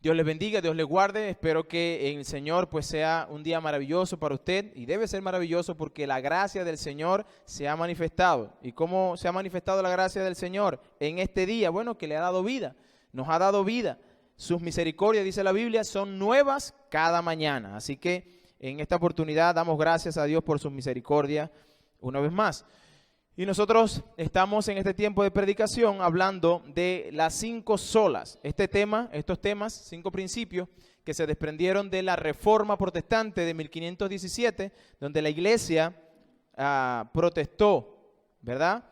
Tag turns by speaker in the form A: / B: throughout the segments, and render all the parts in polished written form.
A: Dios les bendiga, Dios les guarde. Espero que el Señor pues sea un día maravilloso para usted, y debe ser maravilloso porque la gracia del Señor se ha manifestado. ¿Y cómo se ha manifestado la gracia del Señor en este día? Bueno, que le ha dado vida, nos ha dado vida. Sus misericordias, dice la Biblia, son nuevas cada mañana. Así que en esta oportunidad damos gracias a Dios por sus misericordias una vez más. Y nosotros estamos en este tiempo de predicación hablando de las 5 solas. Estos temas, 5 principios que se desprendieron de la Reforma Protestante de 1517, donde la Iglesia protestó, ¿verdad?,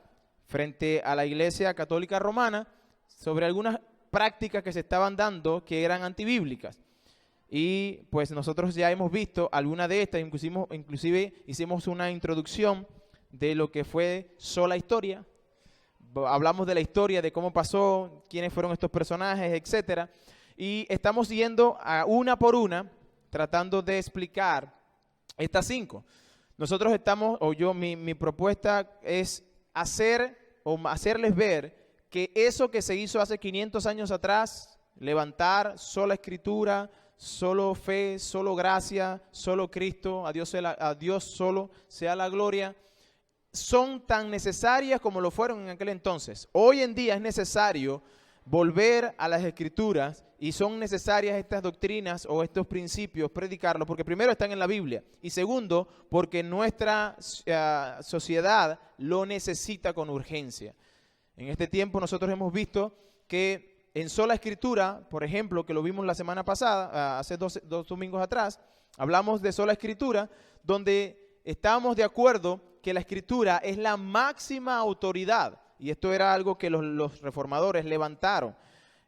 A: frente a la Iglesia Católica Romana sobre algunas prácticas que se estaban dando que eran antibíblicas. Y pues nosotros ya hemos visto algunas de estas, inclusive hicimos una introducción de lo que fue sola historia. Hablamos de la historia, de cómo pasó, quiénes fueron estos personajes, etcétera. Y estamos yendo a una por una, tratando de explicar estas 5. Nosotros estamos, mi propuesta es hacerles ver que eso que se hizo hace 500 años atrás, levantar sola escritura, solo fe, solo gracia, solo Cristo, a Dios solo sea la gloria, son tan necesarias como lo fueron en aquel entonces. Hoy en día es necesario volver a las Escrituras y son necesarias estas doctrinas o estos principios, predicarlos, porque primero están en la Biblia y segundo, porque nuestra sociedad lo necesita con urgencia. En este tiempo nosotros hemos visto que en sola escritura, por ejemplo, que lo vimos la semana pasada, hace dos domingos atrás, hablamos de sola escritura, donde estábamos de acuerdo que la escritura es la máxima autoridad, y esto era algo que los reformadores levantaron.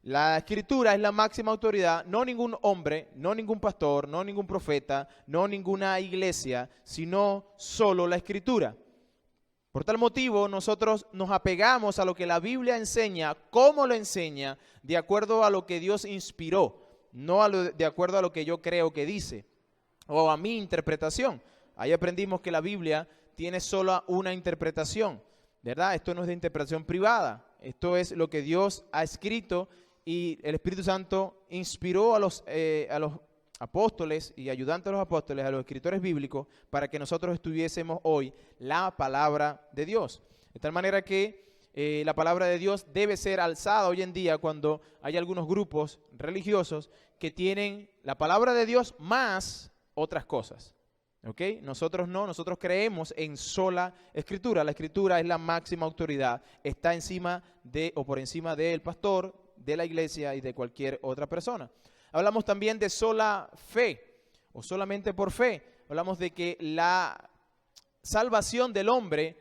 A: La escritura es la máxima autoridad, no ningún hombre, no ningún pastor, no ningún profeta, no ninguna iglesia, sino solo la escritura. Por tal motivo, nosotros nos apegamos a lo que la Biblia enseña, cómo lo enseña, de acuerdo a lo que Dios inspiró, no de acuerdo a lo que yo creo que dice, o a mi interpretación. Ahí aprendimos que la Biblia tiene solo una interpretación, ¿verdad? Esto no es de interpretación privada, esto es lo que Dios ha escrito y el Espíritu Santo inspiró a los apóstoles y ayudantes de los apóstoles, a los escritores bíblicos, para que nosotros estuviésemos hoy la palabra de Dios. De tal manera que la palabra de Dios debe ser alzada hoy en día cuando hay algunos grupos religiosos que tienen la palabra de Dios más otras cosas. ¿Ok? Nosotros no, nosotros creemos en sola escritura. La escritura es la máxima autoridad, está encima de o por encima del pastor, de la iglesia y de cualquier otra persona. Hablamos también de sola fe o solamente por fe. Hablamos de que la salvación del hombre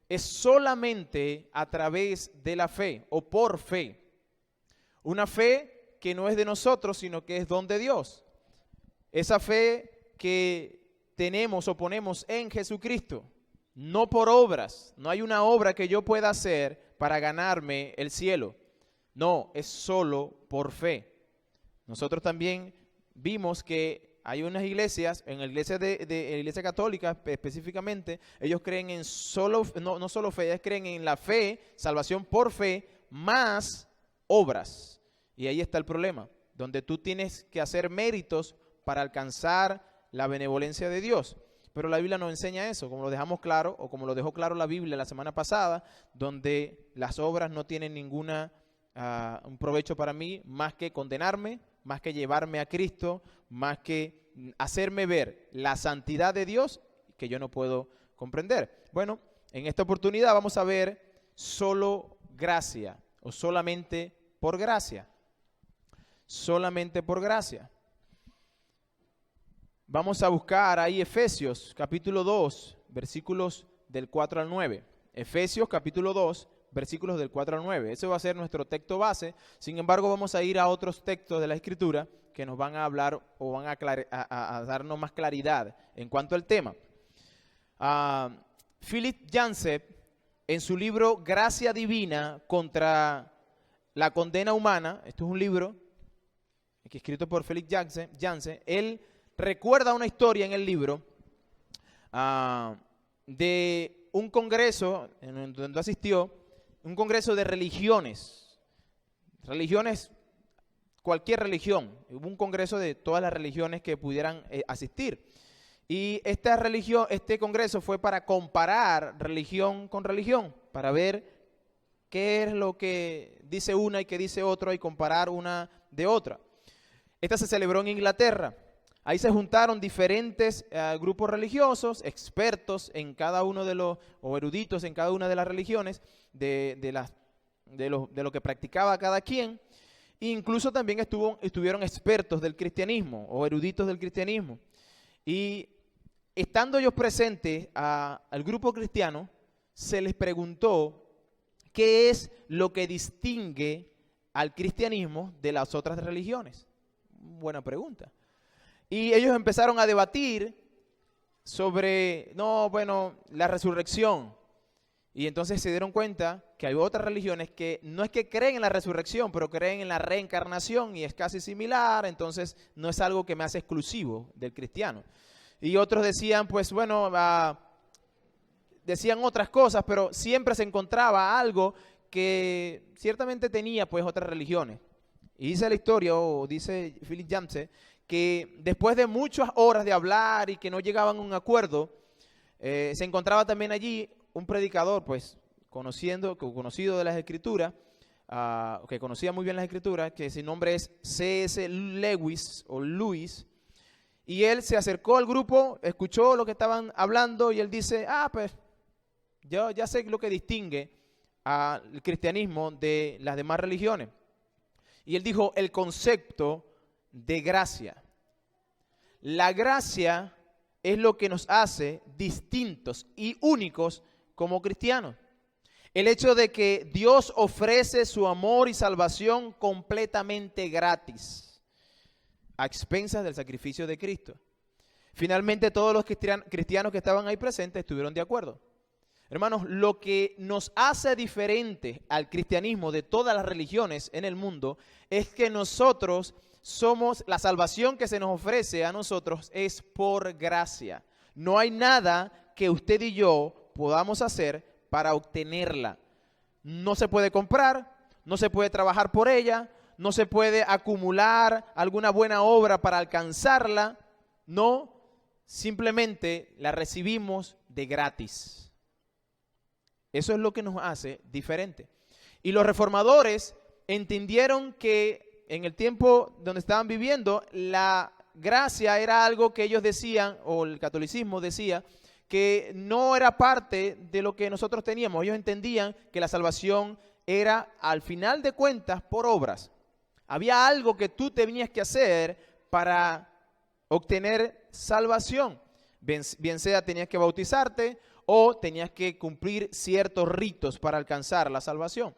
A: es solamente a través de la fe o por fe. Una fe que no es de nosotros, sino que es don de Dios. Esa fe que tenemos o ponemos en Jesucristo, no por obras. No hay una obra que yo pueda hacer para ganarme el cielo. No, es solo por fe. Nosotros también vimos que hay unas iglesias, en la iglesia la iglesia católica específicamente, ellos creen en no solo fe, ellos creen en la fe, salvación por fe, más obras. Y ahí está el problema, donde tú tienes que hacer méritos para alcanzar la benevolencia de Dios. Pero la Biblia no enseña eso, como lo dejamos claro, o como lo dejó claro la Biblia la semana pasada, donde las obras no tienen un provecho para mí, más que condenarme, más que llevarme a Cristo, más que hacerme ver la santidad de Dios que yo no puedo comprender. Bueno, en esta oportunidad vamos a ver solo gracia, o solamente por gracia. Solamente por gracia. Vamos a buscar ahí Efesios capítulo 2, versículos del 4 al 9. Efesios capítulo 2, versículos del 4 al 9. Ese va a ser nuestro texto base. Sin embargo, vamos a ir a otros textos de la Escritura que nos van a hablar o van a darnos más claridad en cuanto al tema. Philip Yancey, en su libro Gracia Divina contra la Condena Humana, esto es un libro que escrito por Philip Yancey, él recuerda una historia en el libro de un congreso en donde asistió, un congreso de religiones cualquier religión. Hubo un congreso de todas las religiones que pudieran asistir. Y este congreso fue para comparar religión con religión, para ver qué es lo que dice una y qué dice otra y comparar una de otra. Esta se celebró en Inglaterra. Ahí se juntaron diferentes grupos religiosos, expertos en cada uno o eruditos en cada una de las religiones, de lo que practicaba cada quien. E incluso también estuvieron expertos del cristianismo o eruditos del cristianismo. Y estando ellos presentes al grupo cristiano, se les preguntó qué es lo que distingue al cristianismo de las otras religiones. Buena pregunta. Y ellos empezaron a debatir sobre, la resurrección. Y entonces se dieron cuenta que hay otras religiones que no es que creen en la resurrección, pero creen en la reencarnación y es casi similar, entonces no es algo que me hace exclusivo del cristiano. Y otros decían, decían otras cosas, pero siempre se encontraba algo que ciertamente tenía pues otras religiones. Y dice la historia, o dice Philip Yancey, que después de muchas horas de hablar y que no llegaban a un acuerdo, se encontraba también allí un predicador, pues, conocido de las Escrituras, que conocía muy bien las Escrituras, que su nombre es C.S. Lewis, y él se acercó al grupo, escuchó lo que estaban hablando, y él dice, pues, yo ya sé lo que distingue al cristianismo de las demás religiones. Y él dijo el concepto de gracia. La gracia es lo que nos hace distintos y únicos como cristianos. El hecho de que Dios ofrece su amor y salvación completamente gratis, a expensas del sacrificio de Cristo. Finalmente todos los cristianos que estaban ahí presentes estuvieron de acuerdo. Hermanos, lo que nos hace diferente al cristianismo de todas las religiones en el mundo es que nosotros somos, la salvación que se nos ofrece a nosotros es por gracia. No hay nada que usted y yo podamos hacer para obtenerla. No se puede comprar, no se puede trabajar por ella, no se puede acumular alguna buena obra para alcanzarla. No, simplemente la recibimos de gratis. Eso es lo que nos hace diferente. Y los reformadores entendieron que en el tiempo donde estaban viviendo, la gracia era algo que ellos decían, o el catolicismo decía, que no era parte de lo que nosotros teníamos. Ellos entendían que la salvación era, al final de cuentas, por obras. Había algo que tú tenías que hacer para obtener salvación. Bien sea tenías que bautizarte o tenías que cumplir ciertos ritos para alcanzar la salvación.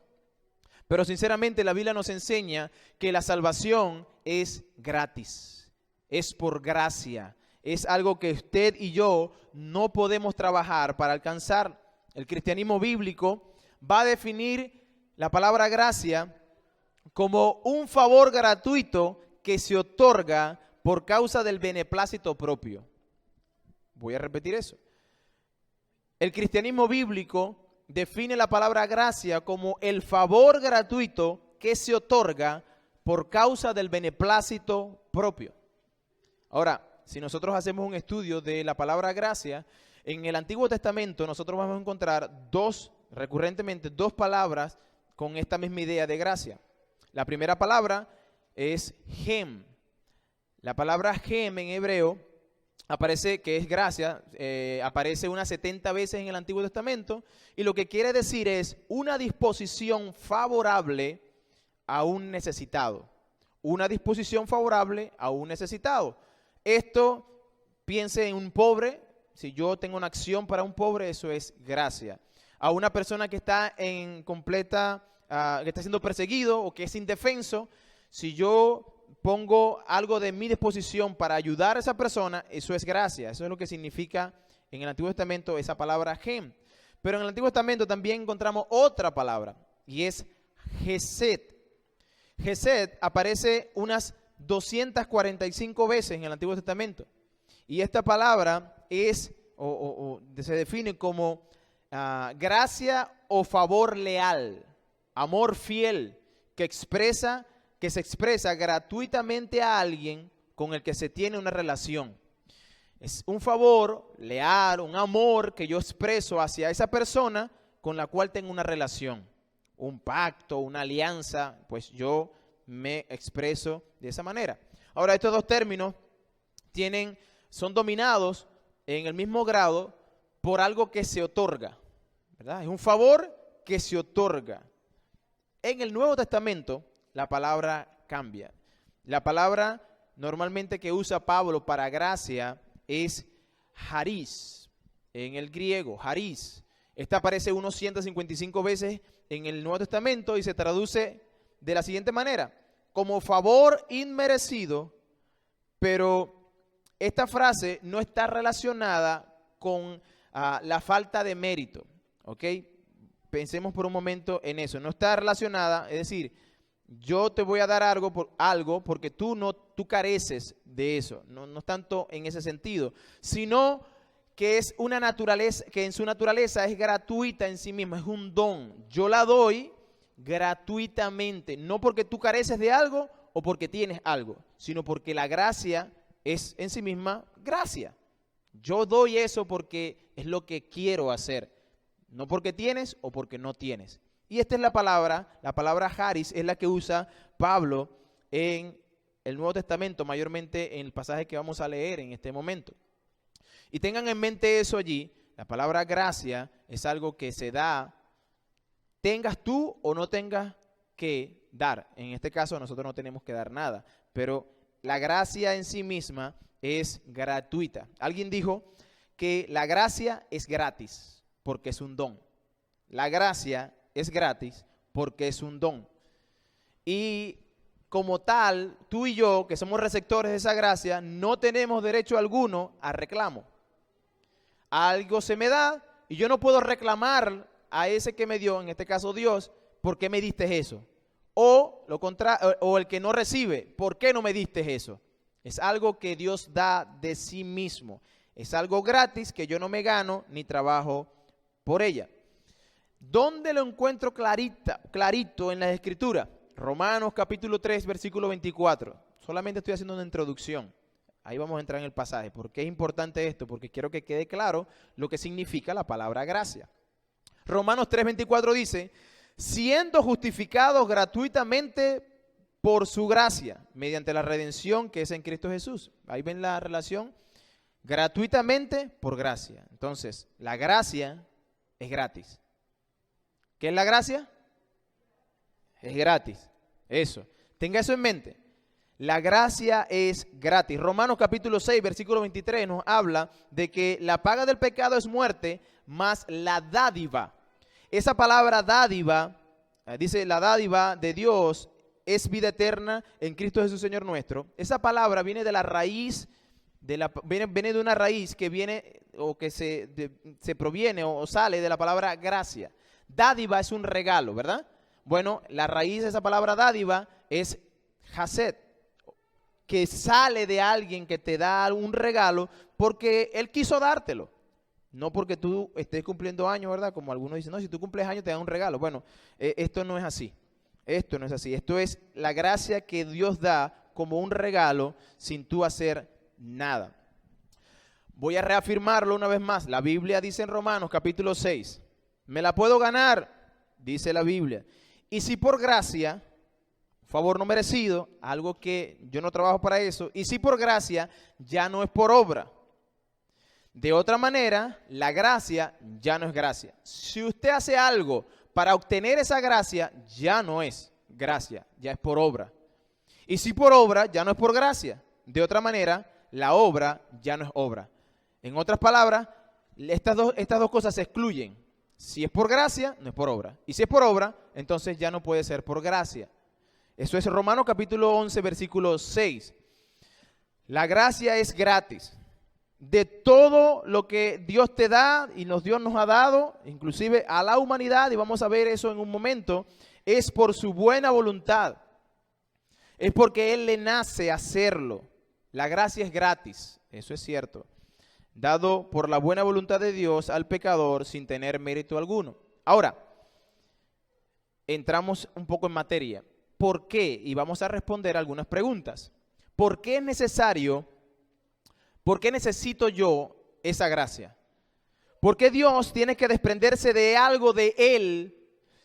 A: Pero sinceramente la Biblia nos enseña que la salvación es gratis, es por gracia, es algo que usted y yo no podemos trabajar para alcanzar. El cristianismo bíblico va a definir la palabra gracia como un favor gratuito que se otorga por causa del beneplácito propio. Voy a repetir eso. El cristianismo bíblico define la palabra gracia como el favor gratuito que se otorga por causa del beneplácito propio. Ahora, si nosotros hacemos un estudio de la palabra gracia, en el Antiguo Testamento nosotros vamos a encontrar recurrentemente dos palabras con esta misma idea de gracia. La primera palabra es gem. La palabra gem en hebreo aparece, que es gracia, aparece unas 70 veces en el Antiguo Testamento, y lo que quiere decir es una disposición favorable a un necesitado. Una disposición favorable a un necesitado. Esto, piense en un pobre. Si yo tengo una acción para un pobre, eso es gracia. A una persona que está que está siendo perseguido o que es indefenso, si yo pongo algo de mi disposición para ayudar a esa persona, eso es gracia. Eso es lo que significa en el Antiguo Testamento esa palabra gem. Pero en el Antiguo Testamento también encontramos otra palabra, y es gesed. Gesed aparece unas 245 veces en el Antiguo Testamento. Y esta palabra se define como gracia o favor leal, amor fiel, que expresa que se expresa gratuitamente a alguien con el que se tiene una relación. Es un favor leal, un amor que yo expreso hacia esa persona con la cual tengo una relación, un pacto, una alianza, pues yo me expreso de esa manera. Ahora, estos dos términos son dominados en el mismo grado por algo que se otorga, ¿verdad? Es un favor que se otorga. En el Nuevo Testamento, la palabra cambia. La palabra normalmente que usa Pablo para gracia es charis, en el griego, charis. Esta aparece unos 155 veces en el Nuevo Testamento y se traduce de la siguiente manera: como favor inmerecido, pero esta frase no está relacionada con la falta de mérito, ¿ok? Pensemos por un momento en eso. No está relacionada, es decir, yo te voy a dar algo porque tú careces de eso. No tanto en ese sentido, sino que es una naturaleza, que en su naturaleza es gratuita en sí misma, es un don. Yo la doy gratuitamente, no porque tú careces de algo o porque tienes algo, sino porque la gracia es en sí misma gracia. Yo doy eso porque es lo que quiero hacer, no porque tienes o porque no tienes. Y esta es la palabra charis es la que usa Pablo en el Nuevo Testamento, mayormente en el pasaje que vamos a leer en este momento. Y tengan en mente eso allí, la palabra gracia es algo que se da, tengas tú o no tengas que dar. En este caso nosotros no tenemos que dar nada, pero la gracia en sí misma es gratuita. Alguien dijo que la gracia es gratis porque es un don. La gracia es gratis porque es un don. Y como tal, tú y yo, que somos receptores de esa gracia, no tenemos derecho alguno a reclamo. Algo se me da y yo no puedo reclamar a ese que me dio, en este caso Dios, ¿por qué me diste eso? O el que no recibe, ¿por qué no me diste eso? Es algo que Dios da de sí mismo. Es algo gratis que yo no me gano ni trabajo por ella. ¿Dónde lo encuentro clarito en la Escritura? Romanos capítulo 3, versículo 24. Solamente estoy haciendo una introducción. Ahí vamos a entrar en el pasaje. ¿Por qué es importante esto? Porque quiero que quede claro lo que significa la palabra gracia. Romanos 3, 24 dice: siendo justificados gratuitamente por su gracia, mediante la redención que es en Cristo Jesús. Ahí ven la relación. Gratuitamente por gracia. Entonces, la gracia es gratis. ¿Qué es la gracia? Es gratis. Eso. Tenga eso en mente. La gracia es gratis. Romanos capítulo 6, versículo 23 nos habla de que la paga del pecado es muerte, mas la dádiva. Esa palabra dádiva, dice la dádiva de Dios es vida eterna en Cristo Jesús Señor nuestro. Esa palabra viene de la raíz, viene de una raíz que viene o que se proviene o sale de la palabra gracia. Dádiva es un regalo, ¿verdad? Bueno, la raíz de esa palabra dádiva es chesed, que sale de alguien que te da un regalo porque él quiso dártelo. No porque tú estés cumpliendo años, ¿verdad? Como algunos dicen, no, si tú cumples años te dan un regalo. Bueno, esto no es así. Esto no es así. Esto es la gracia que Dios da como un regalo sin tú hacer nada. Voy a reafirmarlo una vez más. La Biblia dice en Romanos capítulo 6, me la puedo ganar, dice la Biblia. Y si por gracia, favor no merecido, algo que yo no trabajo para eso, y si por gracia, ya no es por obra. De otra manera, la gracia ya no es gracia. Si usted hace algo para obtener esa gracia, ya no es gracia, ya es por obra. Y si por obra, ya no es por gracia. De otra manera, la obra ya no es obra. En otras palabras, estas dos cosas se excluyen. Si es por gracia, no es por obra. Y si es por obra, entonces ya no puede ser por gracia. Eso es Romanos capítulo 11, versículo 6. La gracia es gratis. De todo lo que Dios te da y Dios nos ha dado, inclusive a la humanidad, y vamos a ver eso en un momento, es por su buena voluntad. Es porque Él le nace hacerlo. La gracia es gratis, eso es cierto. Dado por la buena voluntad de Dios al pecador sin tener mérito alguno. Ahora, entramos un poco en materia. ¿por qué? Y vamos a responder algunas preguntas. ¿Por qué es necesario? ¿Por qué necesito yo esa gracia? ¿Por qué Dios tiene que desprenderse de algo de Él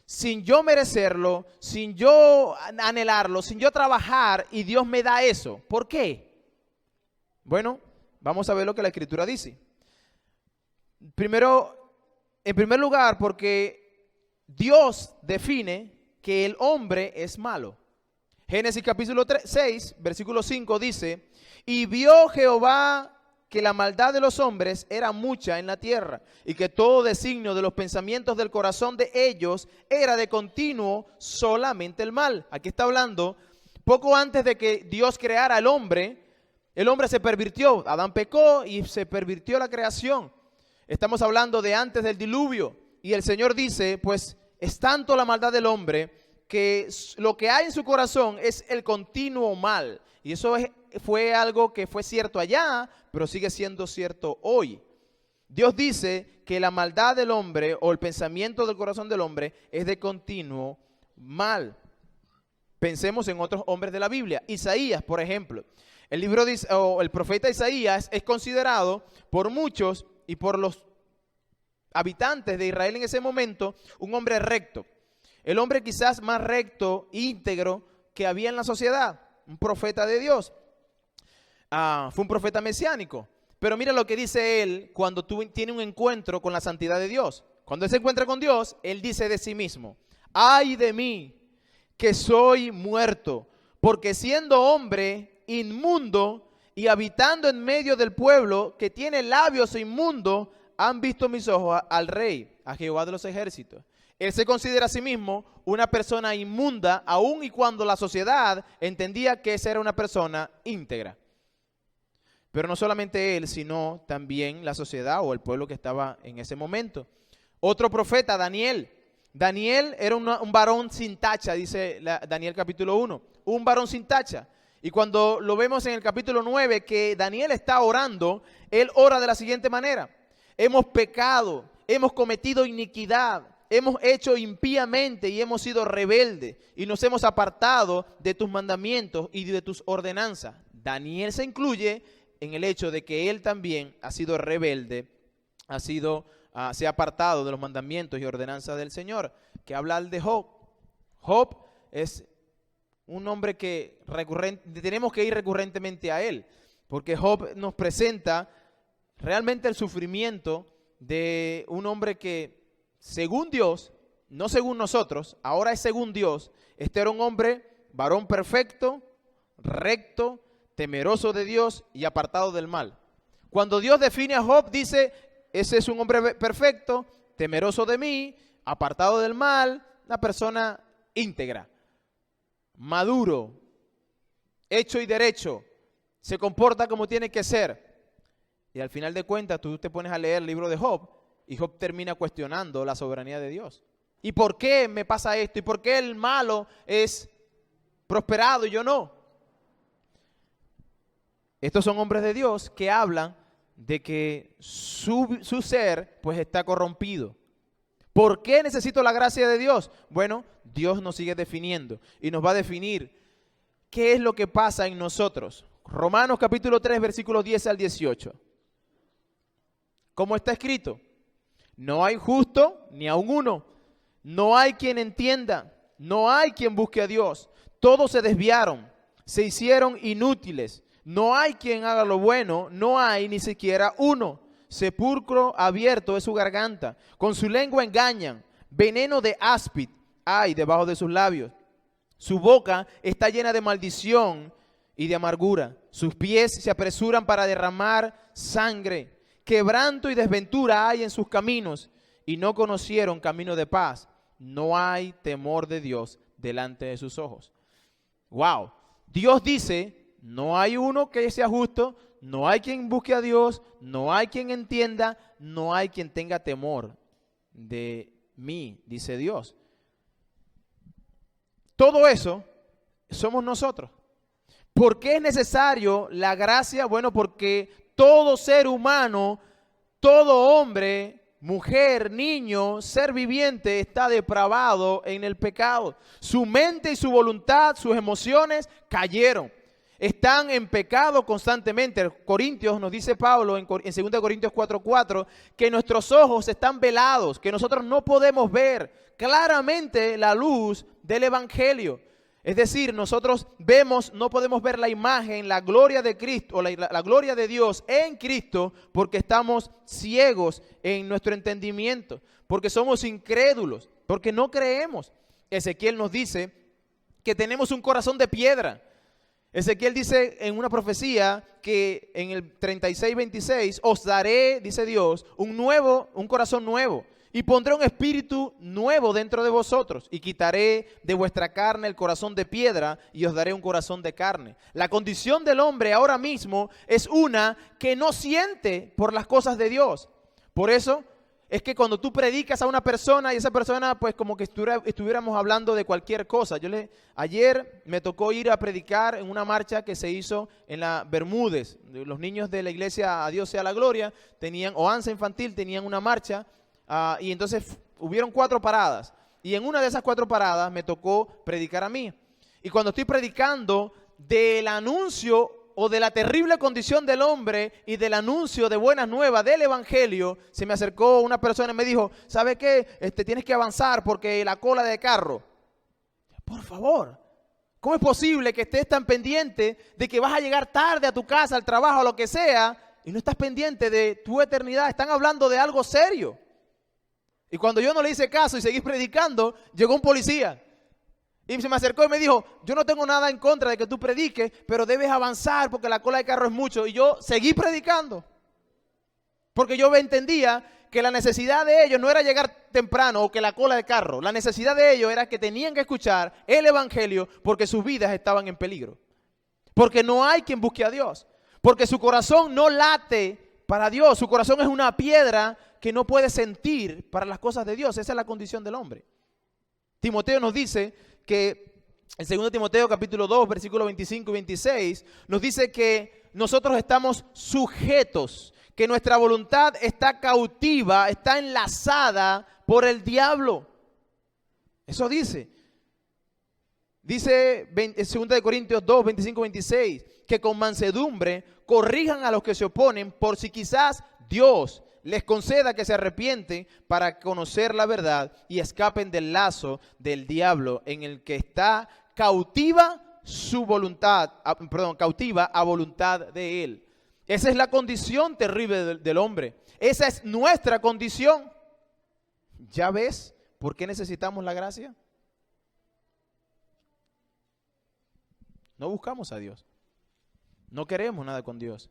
A: sin yo merecerlo, sin yo anhelarlo, sin yo trabajar y Dios me da eso? ¿Por qué? Bueno, vamos a ver lo que la Escritura dice. Primero, en primer lugar, porque Dios define que el hombre es malo. Génesis capítulo 6, versículo 5 dice: y vio Jehová que la maldad de los hombres era mucha en la tierra, y que todo designio de los pensamientos del corazón de ellos era de continuo solamente el mal. Aquí está hablando, poco antes de que Dios creara al hombre, el hombre se pervirtió, Adán pecó y se pervirtió la creación. Estamos hablando de antes del diluvio, y el Señor dice, pues es tanto la maldad del hombre que lo que hay en su corazón es el continuo mal. Y eso fue algo que fue cierto allá, pero sigue siendo cierto hoy. Dios dice que la maldad del hombre o el pensamiento del corazón del hombre es de continuo mal. Pensemos en otros hombres de la Biblia. Isaías, por ejemplo. El profeta Isaías es considerado por muchos y por los habitantes de Israel en ese momento un hombre recto. El hombre quizás más recto, íntegro que había en la sociedad. Un profeta de Dios. Fue un profeta mesiánico. Pero mira lo que dice él cuando tiene un encuentro con la santidad de Dios. Cuando él se encuentra con Dios, él dice de sí mismo: ay de mí, que soy muerto, porque siendo hombre inmundo y habitando en medio del pueblo que tiene labios inmundos, han visto mis ojos al Rey, a Jehová de los ejércitos. Él se considera a sí mismo una persona inmunda, aun y cuando la sociedad entendía que esa era una persona íntegra. Pero no solamente él, sino también la sociedad o el pueblo que estaba en ese momento. Otro profeta, Daniel. Daniel era un varón sin tacha, dice Daniel capítulo 1. Un varón sin tacha. Y cuando lo vemos en el capítulo 9, que Daniel está orando, él ora de la siguiente manera: hemos pecado, hemos cometido iniquidad, hemos hecho impíamente y hemos sido rebeldes y nos hemos apartado de tus mandamientos y de tus ordenanzas. Daniel se incluye en el hecho de que él también ha sido rebelde, se ha apartado de los mandamientos y ordenanzas del Señor. Que habla de Job. Job es un hombre que tenemos que ir recurrentemente a él, porque Job nos presenta realmente el sufrimiento de un hombre que, según Dios, no según nosotros, ahora es según Dios, este era un hombre, varón perfecto, recto, temeroso de Dios y apartado del mal. Cuando Dios define a Job, dice: ese es un hombre perfecto, temeroso de mí, apartado del mal, una persona íntegra, maduro, hecho y derecho, se comporta como tiene que ser. Y al final de cuentas, tú te pones a leer el libro de Job y Job termina cuestionando la soberanía de Dios. ¿Y por qué me pasa esto? ¿Y por qué el malo es prosperado y yo no? Estos son hombres de Dios que hablan de que su ser pues está corrompido. ¿Por qué necesito la gracia de Dios? Bueno, Dios nos sigue definiendo y nos va a definir qué es lo que pasa en nosotros. Romanos capítulo 3, versículos 10 al 18. ¿Cómo está escrito? No hay justo ni aun uno. No hay quien entienda. No hay quien busque a Dios. Todos se desviaron. Se hicieron inútiles. No hay quien haga lo bueno, no hay ni siquiera uno. Sepulcro abierto es su garganta, con su lengua engañan, veneno de áspid hay debajo de sus labios. Su boca está llena de maldición y de amargura. Sus pies se apresuran para derramar sangre. Quebranto y desventura hay en sus caminos, y no conocieron camino de paz. No hay temor de Dios delante de sus ojos. Wow. Dios dice: no hay uno que sea justo, no hay quien busque a Dios, no hay quien entienda, no hay quien tenga temor de mí, dice Dios. Todo eso somos nosotros. ¿Por qué es necesario la gracia? Bueno, porque todo ser humano, todo hombre mujer, niño, ser viviente está depravado en el pecado. Su mente y su voluntad, sus emociones cayeron. Están en pecado constantemente. Corintios nos dice Pablo en 2 Corintios 4:4 que nuestros ojos están velados, que nosotros no podemos ver claramente la luz del evangelio. Es decir, nosotros no podemos ver la imagen, la gloria de Cristo, o la gloria de Dios en Cristo, porque estamos ciegos en nuestro entendimiento, porque somos incrédulos, porque no creemos. Ezequiel nos dice que tenemos un corazón de piedra. Ezequiel dice en una profecía que en el 36:26, os daré, dice Dios, un corazón nuevo. Y pondré un espíritu nuevo dentro de vosotros y quitaré de vuestra carne el corazón de piedra y os daré un corazón de carne. La condición del hombre ahora mismo es una que no siente por las cosas de Dios. Por eso es que cuando tú predicas a una persona y esa persona pues como que estuviéramos hablando de cualquier cosa. Ayer me tocó ir a predicar en una marcha que se hizo en la Bermúdez. Los niños de la iglesia A Dios sea la gloria o ANSA infantil tenían una marcha. Y entonces hubieron 4 paradas y en una de esas 4 paradas me tocó predicar a mí. Y cuando estoy predicando del anuncio o de la terrible condición del hombre y del anuncio de buenas nuevas del evangelio, se me acercó una persona y me dijo, ¿sabe qué? Tienes que avanzar porque la cola de carro. Por favor, ¿cómo es posible que estés tan pendiente de que vas a llegar tarde a tu casa, al trabajo, a lo que sea, y no estás pendiente de tu eternidad? Están hablando de algo serio. Y cuando yo no le hice caso y seguí predicando, llegó un policía. Y se me acercó y me dijo, yo no tengo nada en contra de que tú prediques, pero debes avanzar porque la cola de carro es mucho. Y yo seguí predicando. Porque yo entendía que la necesidad de ellos no era llegar temprano o que la cola de carro. La necesidad de ellos era que tenían que escuchar el evangelio porque sus vidas estaban en peligro. Porque no hay quien busque a Dios. Porque su corazón no late para Dios. Su corazón es una piedra que no puede sentir para las cosas de Dios. Esa es la condición del hombre. Timoteo nos dice que, en 2 Timoteo capítulo 2, versículos 25 y 26, nos dice que nosotros estamos sujetos, que nuestra voluntad está cautiva, está enlazada por el diablo. Eso dice. Dice en 2 Corintios 2, 25 y 26, que con mansedumbre corrijan a los que se oponen por si quizás Dios les conceda que se arrepienten para conocer la verdad y escapen del lazo del diablo en el que está cautiva su voluntad, cautiva a voluntad de él. Esa es la condición terrible del hombre. Esa es nuestra condición. ¿Ya ves por qué necesitamos la gracia? No buscamos a Dios. No queremos nada con Dios.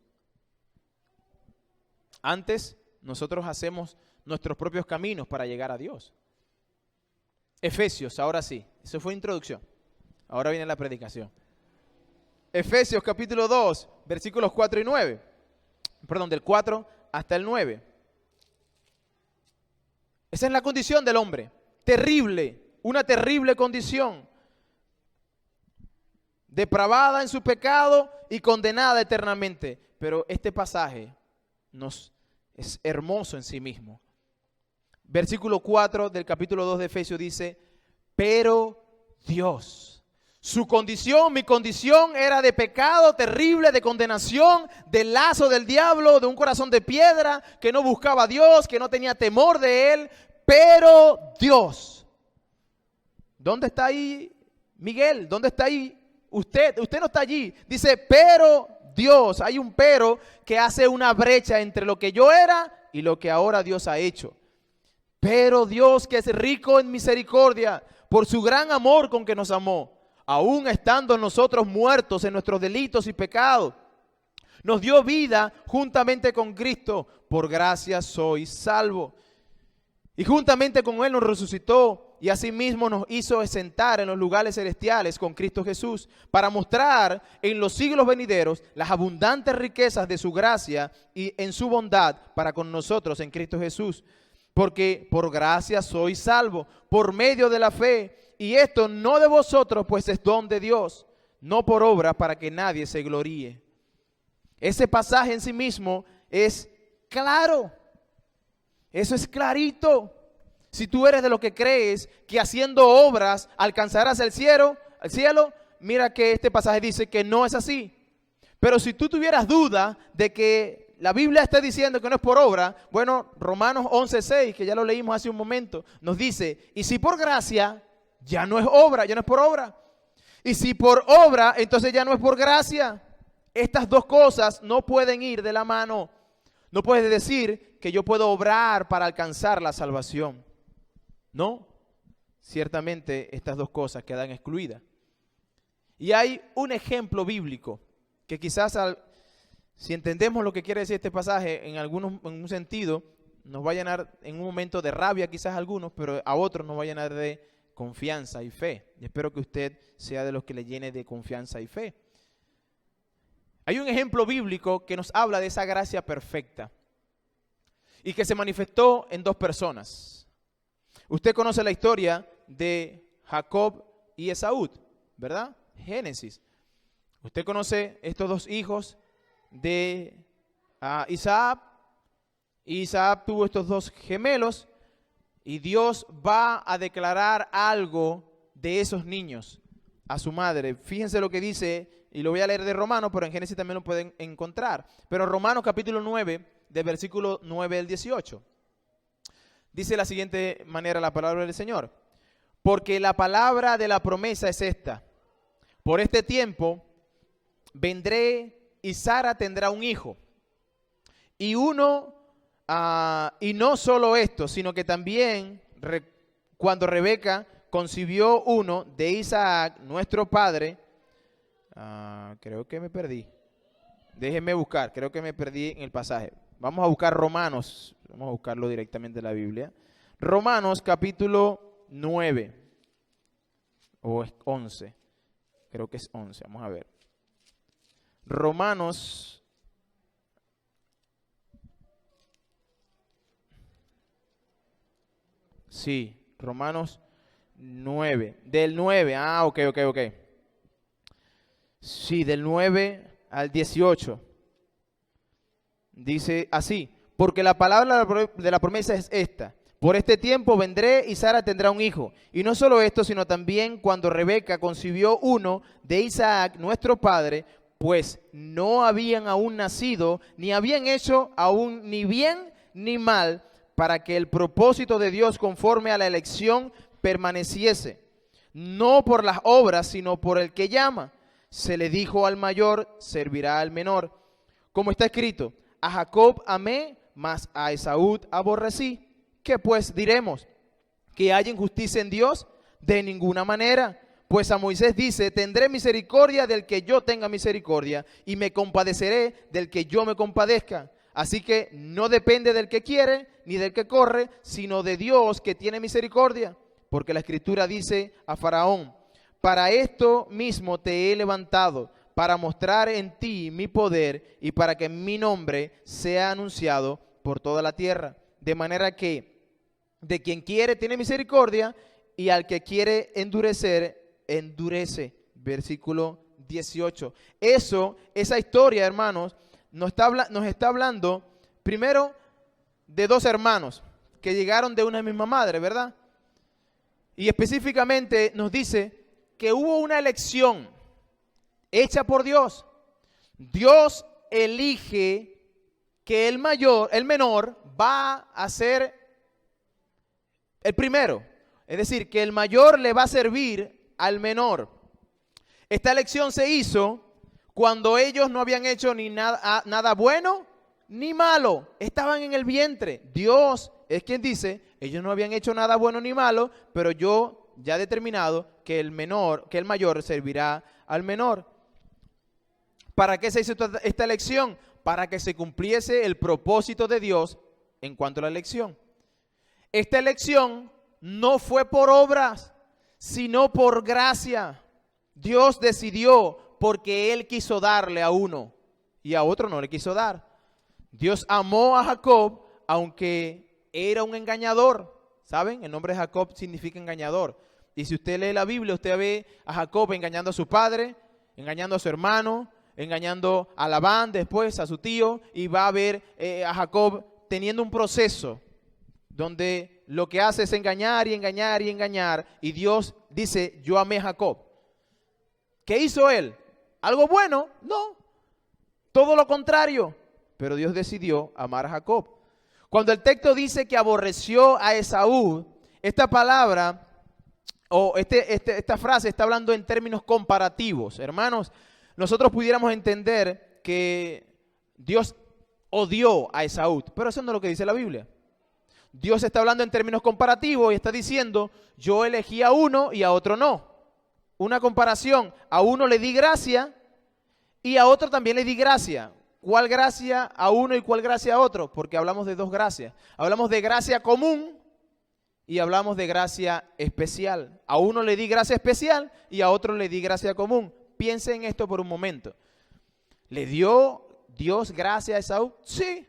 A: Antes nosotros hacemos nuestros propios caminos para llegar a Dios. Efesios, ahora sí. Eso fue introducción. Ahora viene la predicación. Efesios capítulo 2, versículos 4 y 9. Perdón, del 4 hasta el 9. Esa es la condición del hombre. Terrible, una terrible condición. Depravada en su pecado y condenada eternamente. Pero este pasaje es hermoso en sí mismo. Versículo 4 del capítulo 2 de Efesios dice, pero Dios, su condición, mi condición era de pecado terrible, de condenación, del lazo del diablo, de un corazón de piedra, que no buscaba a Dios, que no tenía temor de Él, pero Dios. ¿Dónde está ahí Miguel? ¿Dónde está ahí usted? Usted no está allí. Dice, pero Dios, hay un pero que hace una brecha entre lo que yo era y lo que ahora Dios ha hecho. Pero Dios, que es rico en misericordia, por su gran amor con que nos amó, aún estando nosotros muertos en nuestros delitos y pecados, nos dio vida juntamente con Cristo. Por gracia sois salvos. Y juntamente con Él nos resucitó y asimismo nos hizo sentar en los lugares celestiales con Cristo Jesús, para mostrar en los siglos venideros las abundantes riquezas de su gracia y en su bondad para con nosotros en Cristo Jesús. Porque por gracia sois salvos, por medio de la fe, y esto no de vosotros, pues es don de Dios, no por obra para que nadie se gloríe. Ese pasaje en sí mismo es claro. Eso es clarito. Si tú eres de los que crees que haciendo obras alcanzarás el cielo, mira que este pasaje dice que no es así. Pero si tú tuvieras duda de que la Biblia está diciendo que no es por obra, bueno, Romanos 11:6, que ya lo leímos hace un momento, nos dice, y si por gracia, ya no es obra, ya no es por obra. Y si por obra, entonces ya no es por gracia. Estas dos cosas no pueden ir de la mano. No puedes decir que yo puedo obrar para alcanzar la salvación. No, ciertamente estas dos cosas quedan excluidas. Y hay un ejemplo bíblico que quizás si entendemos lo que quiere decir este pasaje en un sentido, nos va a llenar en un momento de rabia quizás a algunos, pero a otros nos va a llenar de confianza y fe. Y espero que usted sea de los que le llene de confianza y fe. Hay un ejemplo bíblico que nos habla de esa gracia perfecta y que se manifestó en dos personas. Usted conoce la historia de Jacob y Esaú, ¿verdad? Génesis. Usted conoce estos dos hijos de Isaac. Isaac tuvo estos dos gemelos y Dios va a declarar algo de esos niños a su madre. Fíjense lo que dice, y lo voy a leer de Romanos, pero en Génesis también lo pueden encontrar. Pero Romanos capítulo 9, del versículo 9 al 18. Dice de la siguiente manera la palabra del Señor. Porque la palabra de la promesa es esta. Por este tiempo vendré y Sara tendrá un hijo. Y no solo esto, sino que también cuando Rebeca concibió uno de Isaac, nuestro padre, creo que me perdí. Déjenme buscar, creo que me perdí en el pasaje. Vamos a buscar Romanos, vamos a buscarlo directamente en la Biblia. Romanos capítulo 9, o es 11, creo que es 11, vamos a ver. Romanos sí, Romanos 9, del 9, ok. Sí, del 9 al 18. Dice así, porque la palabra de la promesa es esta. Por este tiempo vendré y Sara tendrá un hijo. Y no solo esto, sino también cuando Rebeca concibió uno de Isaac, nuestro padre, pues no habían aún nacido, ni habían hecho aún ni bien ni mal, para que el propósito de Dios conforme a la elección permaneciese. No por las obras, sino por el que llama. Se le dijo al mayor, servirá al menor. Como está escrito, a Jacob amé, mas a Esaú aborrecí. ¿Qué pues diremos? ¿Que hay injusticia en Dios? De ninguna manera. Pues a Moisés dice, tendré misericordia del que yo tenga misericordia, y me compadeceré del que yo me compadezca. Así que no depende del que quiere, ni del que corre, sino de Dios que tiene misericordia. Porque la Escritura dice a Faraón, para esto mismo te he levantado, para mostrar en ti mi poder y para que mi nombre sea anunciado por toda la tierra. De manera que de quien quiere tiene misericordia y al que quiere endurecer, endurece. Versículo 18. Esa historia, hermanos, nos está hablando primero de dos hermanos que llegaron de una misma madre, ¿verdad? Y específicamente nos dice que hubo una elección hecha por Dios. Dios elige que el menor va a ser el primero. Es decir, que el mayor le va a servir al menor. Esta elección se hizo cuando ellos no habían hecho ni nada bueno ni malo. Estaban en el vientre. Dios es quien dice, ellos no habían hecho nada bueno ni malo, pero yo ya he determinado que el mayor servirá al menor. ¿Para qué se hizo esta elección? Para que se cumpliese el propósito de Dios en cuanto a la elección. Esta elección no fue por obras, sino por gracia. Dios decidió porque Él quiso darle a uno y a otro no le quiso dar. Dios amó a Jacob aunque era un engañador. ¿Saben? El nombre de Jacob significa engañador. Y si usted lee la Biblia, usted ve a Jacob engañando a su padre, engañando a su hermano, engañando a Labán, después a su tío, y va a ver a Jacob teniendo un proceso donde lo que hace es engañar y engañar y engañar, y Dios dice, yo amé a Jacob. ¿Qué hizo él? ¿Algo bueno? No, todo lo contrario, pero Dios decidió amar a Jacob. Cuando el texto dice que aborreció a Esaú, esta palabra o esta frase está hablando en términos comparativos. Hermanos, nosotros pudiéramos entender que Dios odió a Esaú, pero eso no es lo que dice la Biblia. Dios está hablando en términos comparativos y está diciendo, yo elegí a uno y a otro no. Una comparación, a uno le di gracia y a otro también le di gracia. ¿Cuál gracia a uno y cuál gracia a otro? Porque hablamos de dos gracias. Hablamos de gracia común y hablamos de gracia especial. A uno le di gracia especial y a otro le di gracia común. Piense en esto por un momento. ¿Le dio Dios gracia a Esaú? Sí.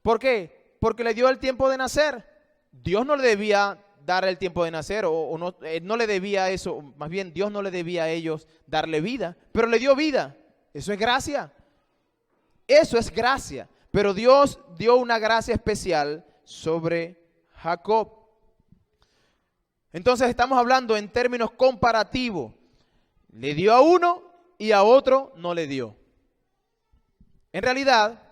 A: ¿Por qué? Porque le dio el tiempo de nacer. Dios no le debía dar el tiempo de nacer o no, no le debía eso. Más bien, Dios no le debía a ellos darle vida, pero le dio vida. Eso es gracia. Eso es gracia. Pero Dios dio una gracia especial sobre Jacob. Entonces estamos hablando en términos comparativos. Le dio a uno y a otro no le dio. En realidad,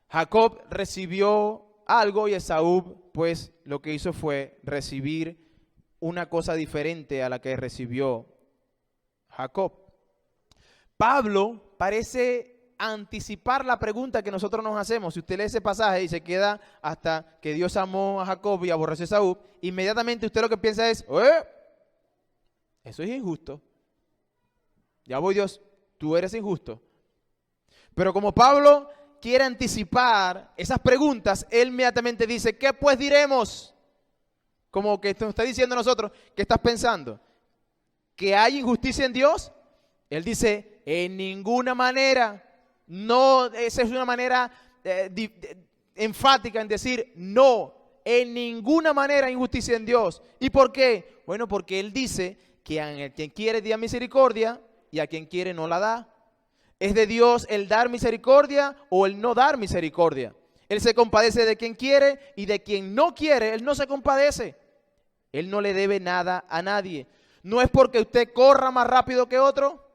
A: Jacob recibió algo y Esaú, pues lo que hizo fue recibir una cosa diferente a la que recibió Jacob. Pablo parece anticipar la pregunta que nosotros nos hacemos. Si usted lee ese pasaje y se queda hasta que Dios amó a Jacob y aborreció a Esaú, inmediatamente usted lo que piensa es, eso es injusto. Ya voy, Dios, tú eres injusto. Pero como Pablo quiere anticipar esas preguntas, él inmediatamente dice, ¿qué pues diremos? Como que nos está diciendo a nosotros, ¿qué estás pensando? ¿Que hay injusticia en Dios? Él dice, en ninguna manera. No, esa es una manera enfática en decir, no, en ninguna manera hay injusticia en Dios. ¿Y por qué? Bueno, porque él dice que a quien quiere da misericordia y a quien quiere no la da. ¿Es de Dios el dar misericordia o el no dar misericordia? Él se compadece de quien quiere y de quien no quiere, él no se compadece. Él no le debe nada a nadie. No es porque usted corra más rápido que otro,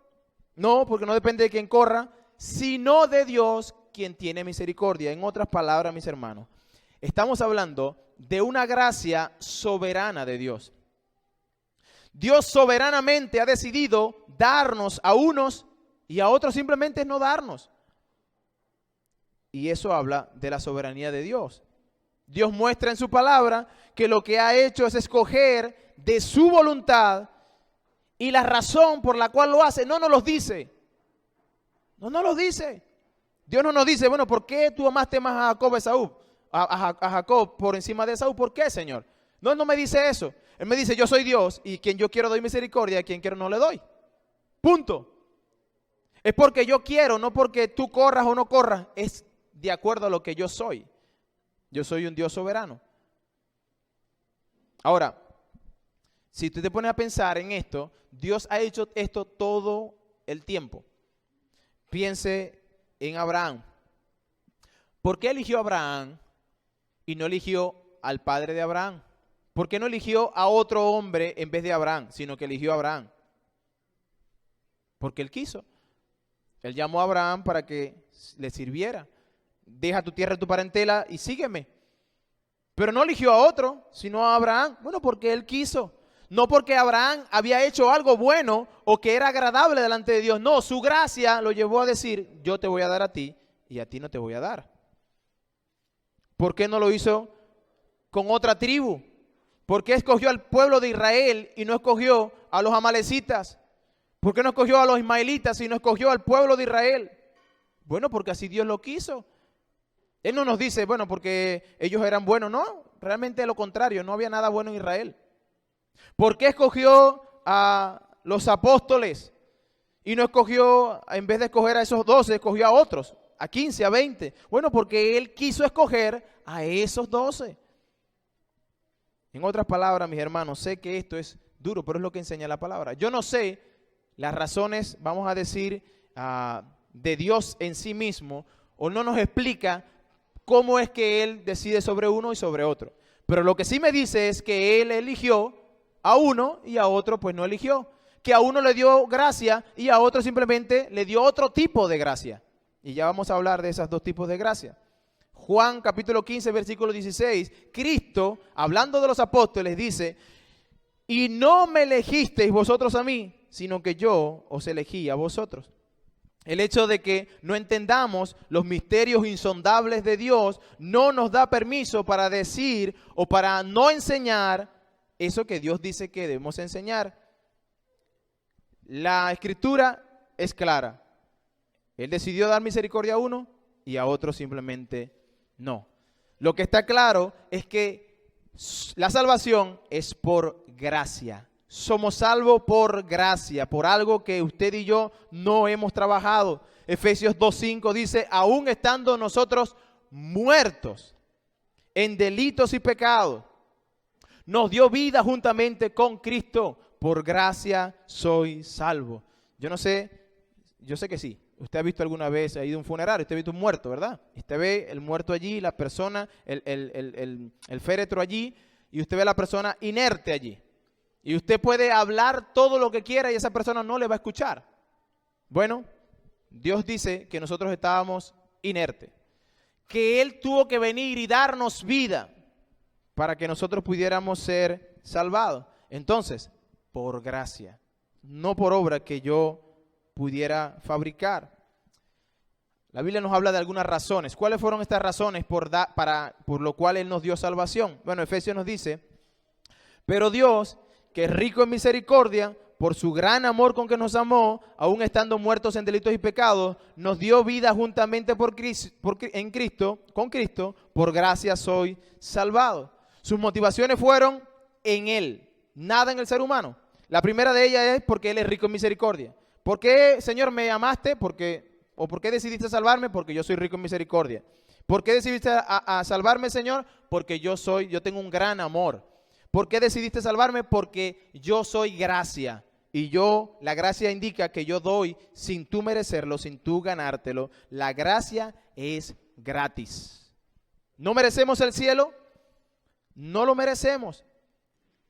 A: no, porque no depende de quien corra, sino de Dios quien tiene misericordia. En otras palabras, mis hermanos, estamos hablando de una gracia soberana de Dios. Dios soberanamente ha decidido darnos a unos y a otros simplemente no darnos. Y eso habla de la soberanía de Dios. Dios muestra en su palabra que lo que ha hecho es escoger de su voluntad y la razón por la cual lo hace no nos los dice. No nos lo dice. Dios no nos dice, bueno, ¿por qué tú amaste más a Jacob, a Jacob por encima de Esaú? ¿Por qué, Señor? No, él no me dice eso. Él me dice, yo soy Dios y quien yo quiero doy misericordia, a quien quiero no le doy. Punto. Es porque yo quiero, no porque tú corras o no corras. Es de acuerdo a lo que yo soy. Yo soy un Dios soberano. Ahora, si tú te pones a pensar en esto, Dios ha hecho esto todo el tiempo. Piense en Abraham. ¿Por qué eligió a Abraham y no eligió al padre de Abraham? ¿Por qué no eligió a otro hombre en vez de Abraham, sino que eligió a Abraham? Porque él quiso. Él llamó a Abraham para que le sirviera. Deja tu tierra, tu parentela y sígueme. Pero no eligió a otro, sino a Abraham. Bueno, porque él quiso. No porque Abraham había hecho algo bueno o que era agradable delante de Dios. No, su gracia lo llevó a decir, yo te voy a dar a ti y a ti no te voy a dar. ¿Por qué no lo hizo con otra tribu? ¿Por qué escogió al pueblo de Israel y no escogió a los amalecitas? ¿Por qué no escogió a los ismaelitas y no escogió al pueblo de Israel? Bueno, porque así Dios lo quiso. Él no nos dice, bueno, porque ellos eran buenos. No, realmente lo contrario, no había nada bueno en Israel. ¿Por qué escogió a los apóstoles y no escogió, en vez de escoger a esos 12, escogió a otros, a 15, a 20? Bueno, porque él quiso escoger a esos 12. En otras palabras, mis hermanos, sé que esto es duro, pero es lo que enseña la palabra. Yo no sé las razones, vamos a decir, de Dios en sí mismo, o no nos explica cómo es que Él decide sobre uno y sobre otro. Pero lo que sí me dice es que Él eligió a uno y a otro pues no eligió. Que a uno le dio gracia y a otro simplemente le dio otro tipo de gracia. Y ya vamos a hablar de esos dos tipos de gracia. Juan capítulo 15, versículo 16, Cristo, hablando de los apóstoles, dice: y no me elegisteis vosotros a mí, sino que yo os elegí a vosotros. El hecho de que no entendamos los misterios insondables de Dios no nos da permiso para decir o para no enseñar eso que Dios dice que debemos enseñar. La Escritura es clara. Él decidió dar misericordia a uno y a otro simplemente no. Lo que está claro es que la salvación es por gracia. Somos salvos por gracia, por algo que usted y yo no hemos trabajado. Efesios 2:5 dice: aún estando nosotros muertos en delitos y pecados, nos dio vida juntamente con Cristo. Por gracia soy salvo. Yo no sé, yo sé que sí. Usted ha visto alguna vez, ha ido a un funerario, usted ha visto un muerto, ¿verdad? Usted ve el muerto allí, la persona, el féretro allí, y usted ve a la persona inerte allí. Y usted puede hablar todo lo que quiera y esa persona no le va a escuchar. Bueno, Dios dice que nosotros estábamos inertes, que Él tuvo que venir y darnos vida para que nosotros pudiéramos ser salvados. Entonces, por gracia, no por obra que yo pudiera fabricar. La Biblia nos habla de algunas razones. ¿Cuáles fueron estas razones por lo cual Él nos dio salvación? Bueno, Efesios nos dice: pero Dios, que es rico en misericordia, por su gran amor con que nos amó, aun estando muertos en delitos y pecados, nos dio vida juntamente con Cristo, por gracia soy salvado. Sus motivaciones fueron en Él, nada en el ser humano. La primera de ellas es porque Él es rico en misericordia. ¿Por qué, Señor, me amaste? ¿Por qué decidiste salvarme? Porque yo soy rico en misericordia. ¿Por qué decidiste a salvarme, Señor? Porque yo tengo un gran amor. ¿Por qué decidiste salvarme? Porque yo soy gracia. Y la gracia indica que yo doy sin tú merecerlo, sin tú ganártelo. La gracia es gratis. ¿No merecemos el cielo? No lo merecemos.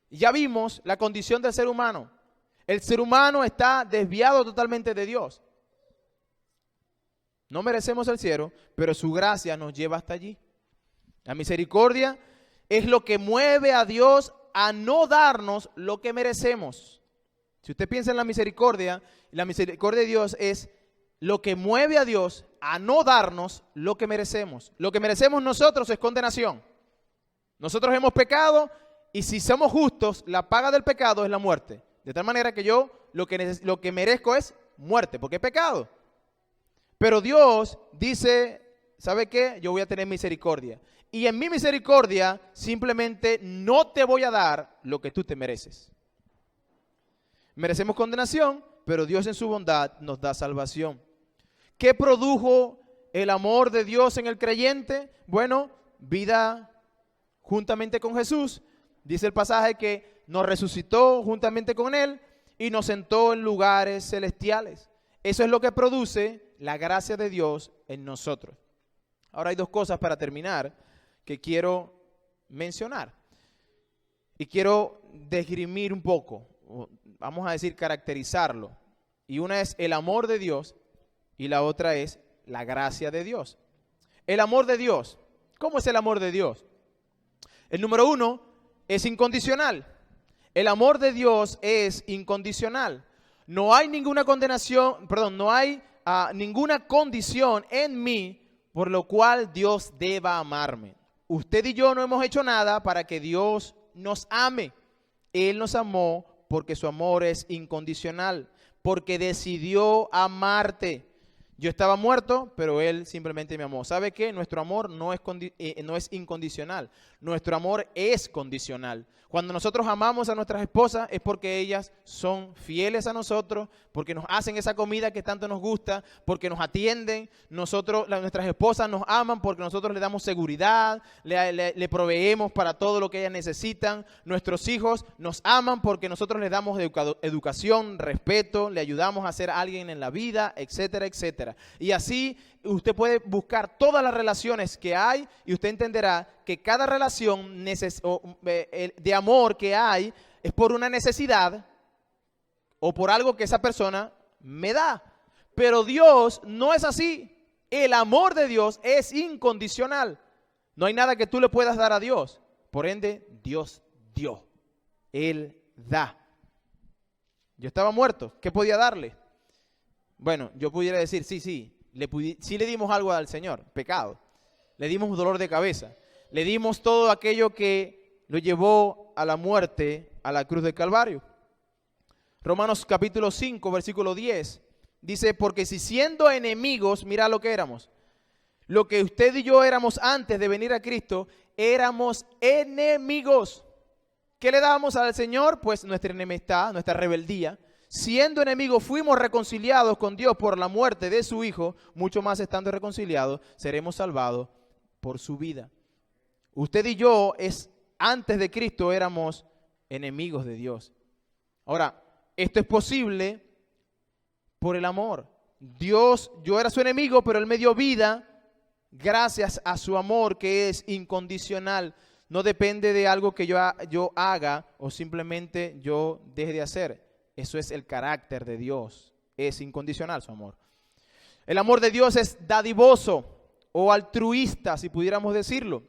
A: Ya vimos la condición del ser humano. El ser humano está desviado totalmente de Dios. No merecemos el cielo, pero su gracia nos lleva hasta allí. La misericordia es lo que mueve a Dios a no darnos lo que merecemos. Si usted piensa en la misericordia de Dios es lo que mueve a Dios a no darnos lo que merecemos. Lo que merecemos nosotros es condenación. Nosotros hemos pecado y si somos justos, la paga del pecado es la muerte. De tal manera que yo lo que merezco es muerte, porque es pecado. Pero Dios dice: ¿sabe qué? Yo voy a tener misericordia. Y en mi misericordia simplemente no te voy a dar lo que tú te mereces. Merecemos condenación, pero Dios en su bondad nos da salvación. ¿Qué produjo el amor de Dios en el creyente? Bueno, vida juntamente con Jesús. Dice el pasaje que nos resucitó juntamente con Él y nos sentó en lugares celestiales. Eso es lo que produce la gracia de Dios en nosotros. Ahora hay dos cosas para terminar que quiero mencionar. Y quiero desgrimir un poco, vamos a decir caracterizarlo. Y una es el amor de Dios y la otra es la gracia de Dios. El amor de Dios. ¿Cómo es el amor de Dios? El número uno es incondicional. El amor de Dios es incondicional. No hay ninguna ninguna condición en mí por lo cual Dios deba amarme. Usted y yo no hemos hecho nada para que Dios nos ame. Él nos amó porque su amor es incondicional, porque decidió amarte. Yo estaba muerto, pero Él simplemente me amó. ¿Sabe qué? Nuestro amor no es incondicional. Nuestro amor es condicional. Cuando nosotros amamos a nuestras esposas es porque ellas son fieles a nosotros, porque nos hacen esa comida que tanto nos gusta, porque nos atienden. Nuestras esposas nos aman porque nosotros les damos seguridad, le proveemos para todo lo que ellas necesitan. Nuestros hijos nos aman porque nosotros les damos educación, respeto, le ayudamos a ser alguien en la vida, etcétera, etcétera. quiera. Y así usted puede buscar todas las relaciones que hay y usted entenderá que cada relación de amor que hay es por una necesidad o por algo que esa persona me da. Pero Dios no es así. El amor de Dios es incondicional. No hay nada que tú le puedas dar a Dios. Por ende, Dios dio. Él da. Yo estaba muerto. ¿Qué podía darle? Bueno, yo pudiera decir, sí le dimos algo al Señor, pecado. Le dimos dolor de cabeza. Le dimos todo aquello que lo llevó a la muerte, a la cruz del Calvario. Romanos capítulo 5, versículo 10. Dice, porque si siendo enemigos, mira lo que éramos. Lo que usted y yo éramos antes de venir a Cristo, éramos enemigos. ¿Qué le dábamos al Señor? Pues nuestra enemistad, nuestra rebeldía. Siendo enemigos, fuimos reconciliados con Dios por la muerte de su Hijo. Mucho más estando reconciliados, seremos salvados por su vida. Usted y yo, antes de Cristo, éramos enemigos de Dios. Ahora, esto es posible por el amor. Dios, yo era su enemigo, pero Él me dio vida gracias a su amor que es incondicional. No depende de algo que yo haga o simplemente yo deje de hacer. Eso es el carácter de Dios. Es incondicional su amor. El amor de Dios es dadivoso o altruista, si pudiéramos decirlo.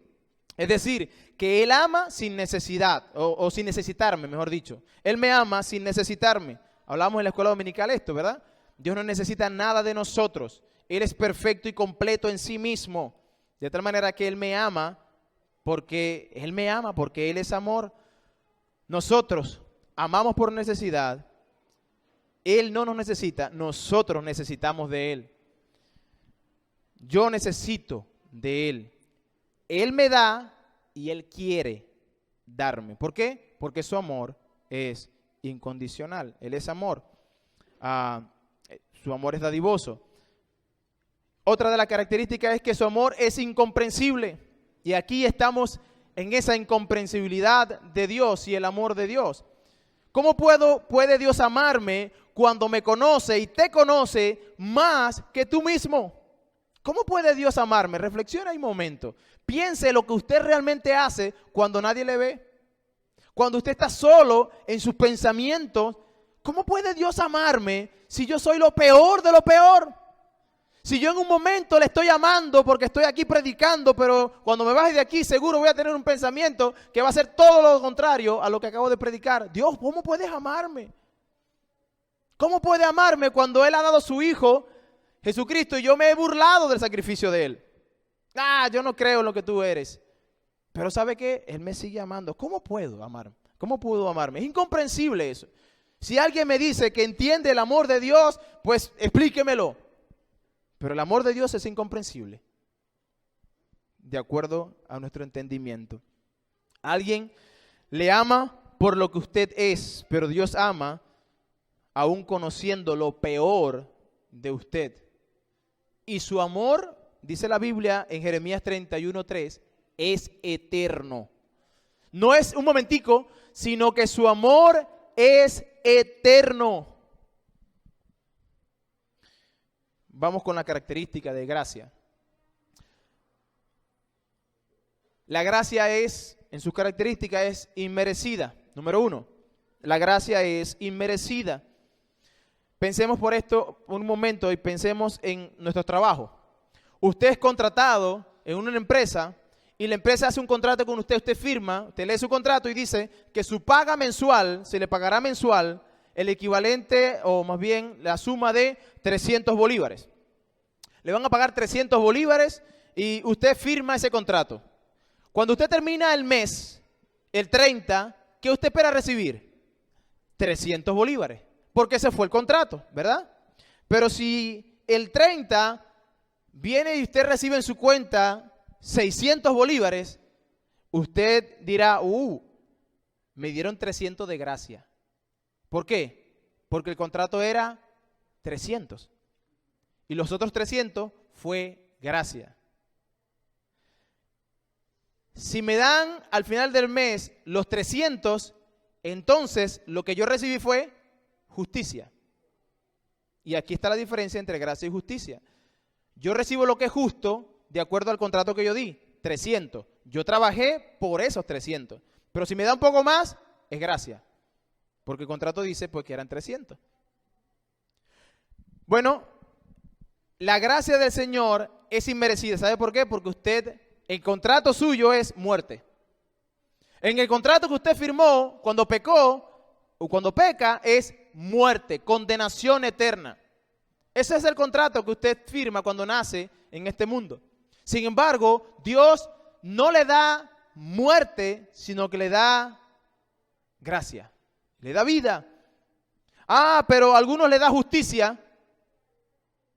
A: Es decir, que Él ama sin necesidad o sin necesitarme, mejor dicho. Él me ama sin necesitarme. Hablamos en la escuela dominical esto, ¿verdad? Dios no necesita nada de nosotros. Él es perfecto y completo en sí mismo. De tal manera que Él me ama porque Él es amor. Nosotros amamos por necesidad. Él no nos necesita, nosotros necesitamos de Él. Yo necesito de Él. Él me da y Él quiere darme. ¿Por qué? Porque su amor es incondicional. Él es amor. Su amor es dadivoso. Otra de las características es que su amor es incomprensible. Y aquí estamos en esa incomprensibilidad de Dios y el amor de Dios. ¿Cómo puede Dios amarme cuando me conoce y te conoce más que tú mismo? ¿Cómo puede Dios amarme? Reflexiona un momento. Piense lo que usted realmente hace cuando nadie le ve. Cuando usted está solo en sus pensamientos. ¿Cómo puede Dios amarme si yo soy lo peor de lo peor? Si yo en un momento le estoy amando porque estoy aquí predicando, pero cuando me baje de aquí seguro voy a tener un pensamiento que va a ser todo lo contrario a lo que acabo de predicar. Dios, ¿cómo puedes amarme? ¿Cómo puede amarme cuando Él ha dado a su Hijo, Jesucristo, y yo me he burlado del sacrificio de Él? Yo no creo en lo que tú eres. Pero ¿sabe qué? Él me sigue amando. ¿Cómo puedo amarme? ¿Cómo puedo amarme? Es incomprensible eso. Si alguien me dice que entiende el amor de Dios, pues explíquemelo. Pero el amor de Dios es incomprensible, de acuerdo a nuestro entendimiento. Alguien le ama por lo que usted es, pero Dios ama aún conociendo lo peor de usted. Y su amor, dice la Biblia en Jeremías 31:3, es eterno. No es un momentico, sino que su amor es eterno. Vamos con la característica de gracia. La gracia en sus características es inmerecida. Número 1, la gracia es inmerecida. Pensemos por esto un momento y pensemos en nuestro trabajo. Usted es contratado en una empresa y la empresa hace un contrato con usted, usted firma, usted lee su contrato y dice que su paga mensual, se le pagará mensual, el equivalente o más bien la suma de 300 bolívares. Le van a pagar 300 bolívares y usted firma ese contrato. Cuando usted termina el mes, el 30, ¿qué usted espera recibir? 300 bolívares, porque ese fue el contrato, ¿verdad? Pero si el 30 viene y usted recibe en su cuenta 600 bolívares, usted dirá, me dieron 300 de gracia. ¿Por qué? Porque el contrato era 300. Y los otros 300 fue gracia. Si me dan al final del mes los 300, entonces lo que yo recibí fue justicia. Y aquí está la diferencia entre gracia y justicia. Yo recibo lo que es justo de acuerdo al contrato que yo di, 300. Yo trabajé por esos 300. Pero si me da un poco más, es gracia. Porque el contrato dice pues que eran 300. Bueno, la gracia del Señor es inmerecida. ¿Sabe por qué? Porque el contrato suyo es muerte. En el contrato que usted firmó cuando pecó o cuando peca es muerte, condenación eterna. Ese es el contrato que usted firma cuando nace en este mundo. Sin embargo, Dios no le da muerte, sino que le da gracia, le da vida. Pero a algunos le da justicia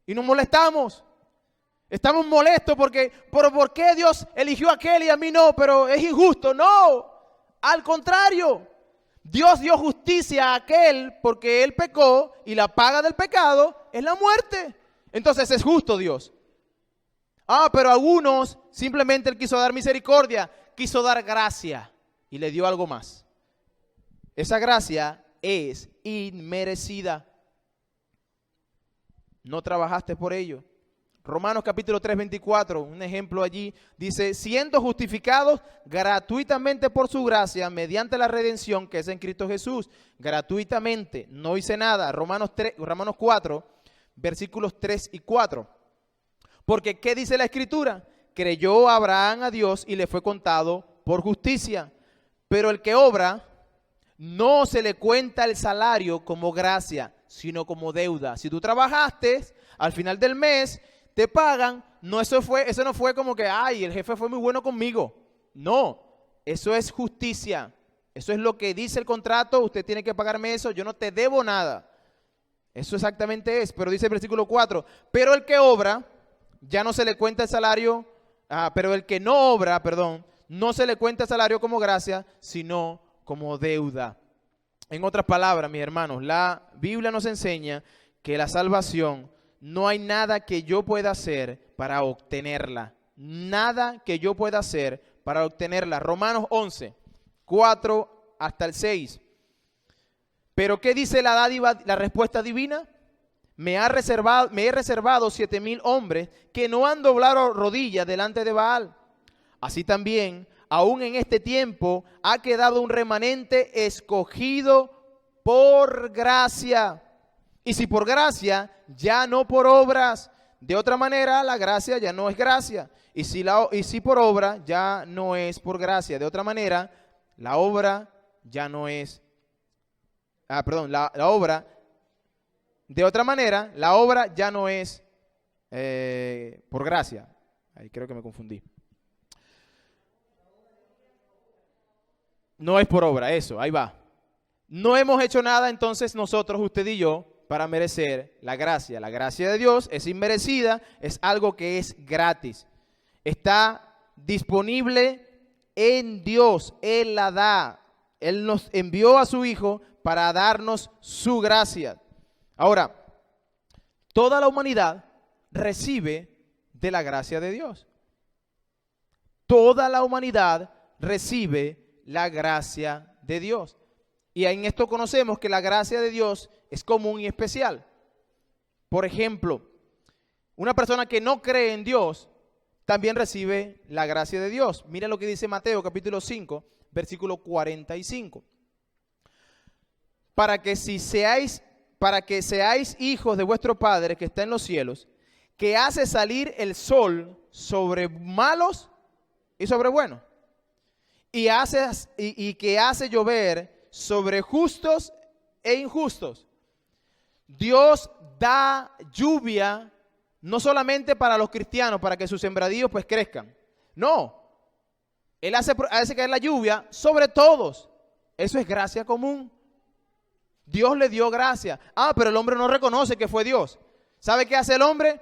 A: y nos molestamos. Estamos molestos porque, ¿por qué Dios eligió a aquel y a mí no? Pero es injusto. No, al contrario. Dios dio justicia a aquel porque él pecó y la paga del pecado es la muerte. Entonces es justo Dios. Pero a algunos simplemente él quiso dar misericordia, quiso dar gracia y le dio algo más. Esa gracia es inmerecida. No trabajaste por ello. Romanos capítulo 3, 24, un ejemplo allí, dice, siendo justificados gratuitamente por su gracia, mediante la redención que es en Cristo Jesús, gratuitamente, no hice nada. Romanos 4, versículos 3 y 4. Porque, ¿qué dice la Escritura? Creyó Abraham a Dios y le fue contado por justicia. Pero el que obra, no se le cuenta el salario como gracia, sino como deuda. Si tú trabajaste, al final del mes te pagan, eso no fue como que, el jefe fue muy bueno conmigo. No, eso es justicia. Eso es lo que dice el contrato, usted tiene que pagarme eso, yo no te debo nada. Eso exactamente es, pero dice el versículo 4, pero el que obra, ya no se le cuenta el salario, pero el que no obra, no se le cuenta el salario como gracia, sino como deuda. En otras palabras, mis hermanos, la Biblia nos enseña que la salvación no hay nada que yo pueda hacer para obtenerla. Nada que yo pueda hacer para obtenerla. Romanos 11, 4 hasta el 6. Pero ¿qué dice la dádiva, la respuesta divina? Me he reservado 7,000 hombres que no han doblado rodillas delante de Baal. Así también, aún en este tiempo, ha quedado un remanente escogido por gracia. Y si por gracia, ya no por obras. De otra manera, la gracia ya no es gracia. Y si por obra, ya no es por gracia. De otra manera, la obra ya no es... De otra manera, la obra ya no es por gracia. Ahí creo que me confundí. No es por obra, eso, ahí va. No hemos hecho nada entonces nosotros, usted y yo, para merecer la gracia. La gracia de Dios es inmerecida, es algo que es gratis. Está disponible en Dios, Él la da. Él nos envió a su Hijo para darnos su gracia. Ahora, toda la humanidad recibe de la gracia de Dios. Toda la humanidad recibe la gracia de Dios. Y en esto conocemos que la gracia de Dios es común y especial. Por ejemplo, una persona que no cree en Dios también recibe la gracia de Dios. Mira lo que dice Mateo capítulo 5, versículo 45. Para que seáis hijos de vuestro Padre que está en los cielos, que hace salir el sol sobre malos y sobre buenos, y que hace llover sobre justos e injustos. Dios da lluvia no solamente para los cristianos, para que sus sembradíos pues crezcan. No, Él hace caer la lluvia sobre todos. Eso es gracia común. Dios le dio gracia. Pero el hombre no reconoce que fue Dios. ¿Sabe qué hace el hombre?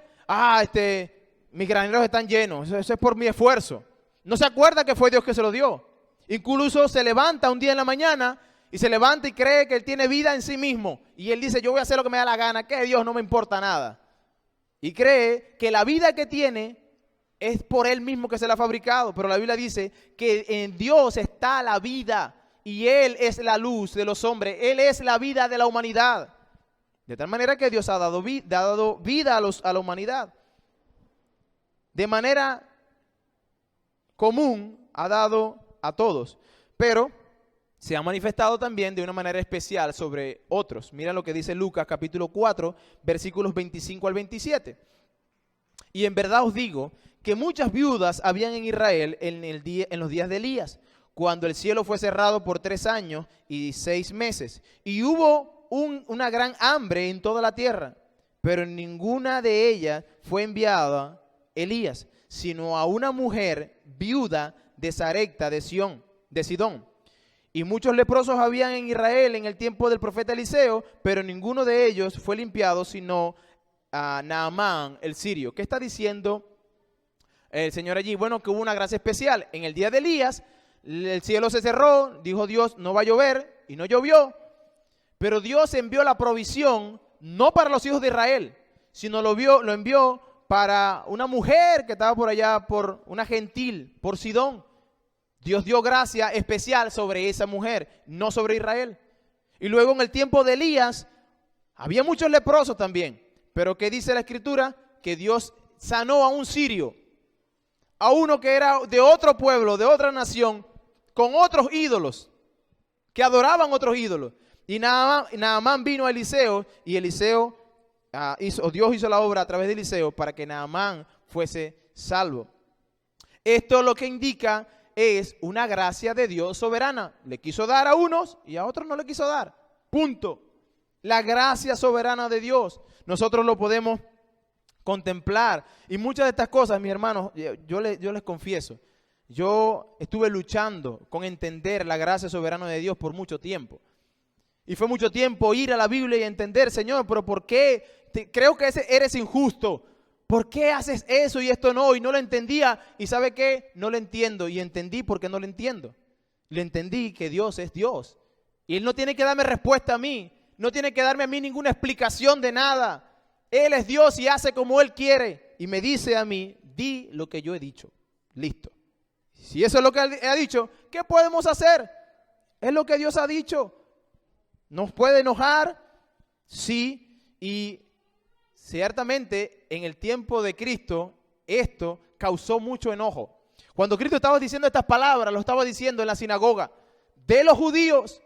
A: Mis graneros están llenos. Eso es por mi esfuerzo. No se acuerda que fue Dios que se lo dio. Incluso se levanta un día en la mañana y se levanta y cree que él tiene vida en sí mismo. Y él dice, yo voy a hacer lo que me da la gana, que Dios no me importa nada. Y cree que la vida que tiene es por él mismo que se la ha fabricado. Pero la Biblia dice que en Dios está la vida y Él es la luz de los hombres. Él es la vida de la humanidad. De tal manera que Dios ha dado vida a la humanidad. De manera común ha dado a todos, pero se ha manifestado también de una manera especial sobre otros. Mira lo que dice Lucas capítulo 4, versículos 25 al 27. Y en verdad os digo que muchas viudas habían en Israel en los días de Elías, cuando el cielo fue cerrado por 3 años y 6 meses, y hubo una gran hambre en toda la tierra, pero en ninguna de ellas fue enviada Elías, sino a una mujer viuda de Sarepta de Sidón. Y muchos leprosos habían en Israel en el tiempo del profeta Eliseo, pero ninguno de ellos fue limpiado, sino a Naamán el sirio. ¿Qué está diciendo el Señor allí? Bueno, que hubo una gracia especial. En el día de Elías, el cielo se cerró, dijo Dios, no va a llover, y no llovió. Pero Dios envió la provisión, no para los hijos de Israel, sino lo envió para una mujer que estaba por allá, por una gentil, por Sidón. Dios dio gracia especial sobre esa mujer, no sobre Israel. Y luego en el tiempo de Elías, había muchos leprosos también. Pero ¿qué dice la Escritura? Que Dios sanó a un sirio, a uno que era de otro pueblo, de otra nación, con otros ídolos, que adoraban otros ídolos. Y Naamán vino a Eliseo, y Eliseo Dios hizo la obra a través de Eliseo para que Naamán fuese salvo. Esto lo que indica es una gracia de Dios soberana. Le quiso dar a unos y a otros no le quiso dar. Punto. La gracia soberana de Dios. Nosotros lo podemos contemplar. Y muchas de estas cosas, mis hermanos, yo les confieso, yo estuve luchando con entender la gracia soberana de Dios por mucho tiempo. Y fue mucho tiempo ir a la Biblia y entender, Señor, pero ¿por qué? Creo que eres injusto. ¿Por qué haces eso y esto no? Y no lo entendía. ¿Y sabe qué? No lo entiendo. Y entendí por qué no lo entiendo. Le entendí que Dios es Dios. Y Él no tiene que darme respuesta a mí. No tiene que darme a mí ninguna explicación de nada. Él es Dios y hace como Él quiere. Y me dice a mí, di lo que yo he dicho. Listo. Si eso es lo que Él ha dicho, ¿qué podemos hacer? Es lo que Dios ha dicho. ¿Nos puede enojar? Sí. Y ciertamente en el tiempo de Cristo esto causó mucho enojo. Cuando Cristo estaba diciendo estas palabras, lo estaba diciendo en la sinagoga de los judíos.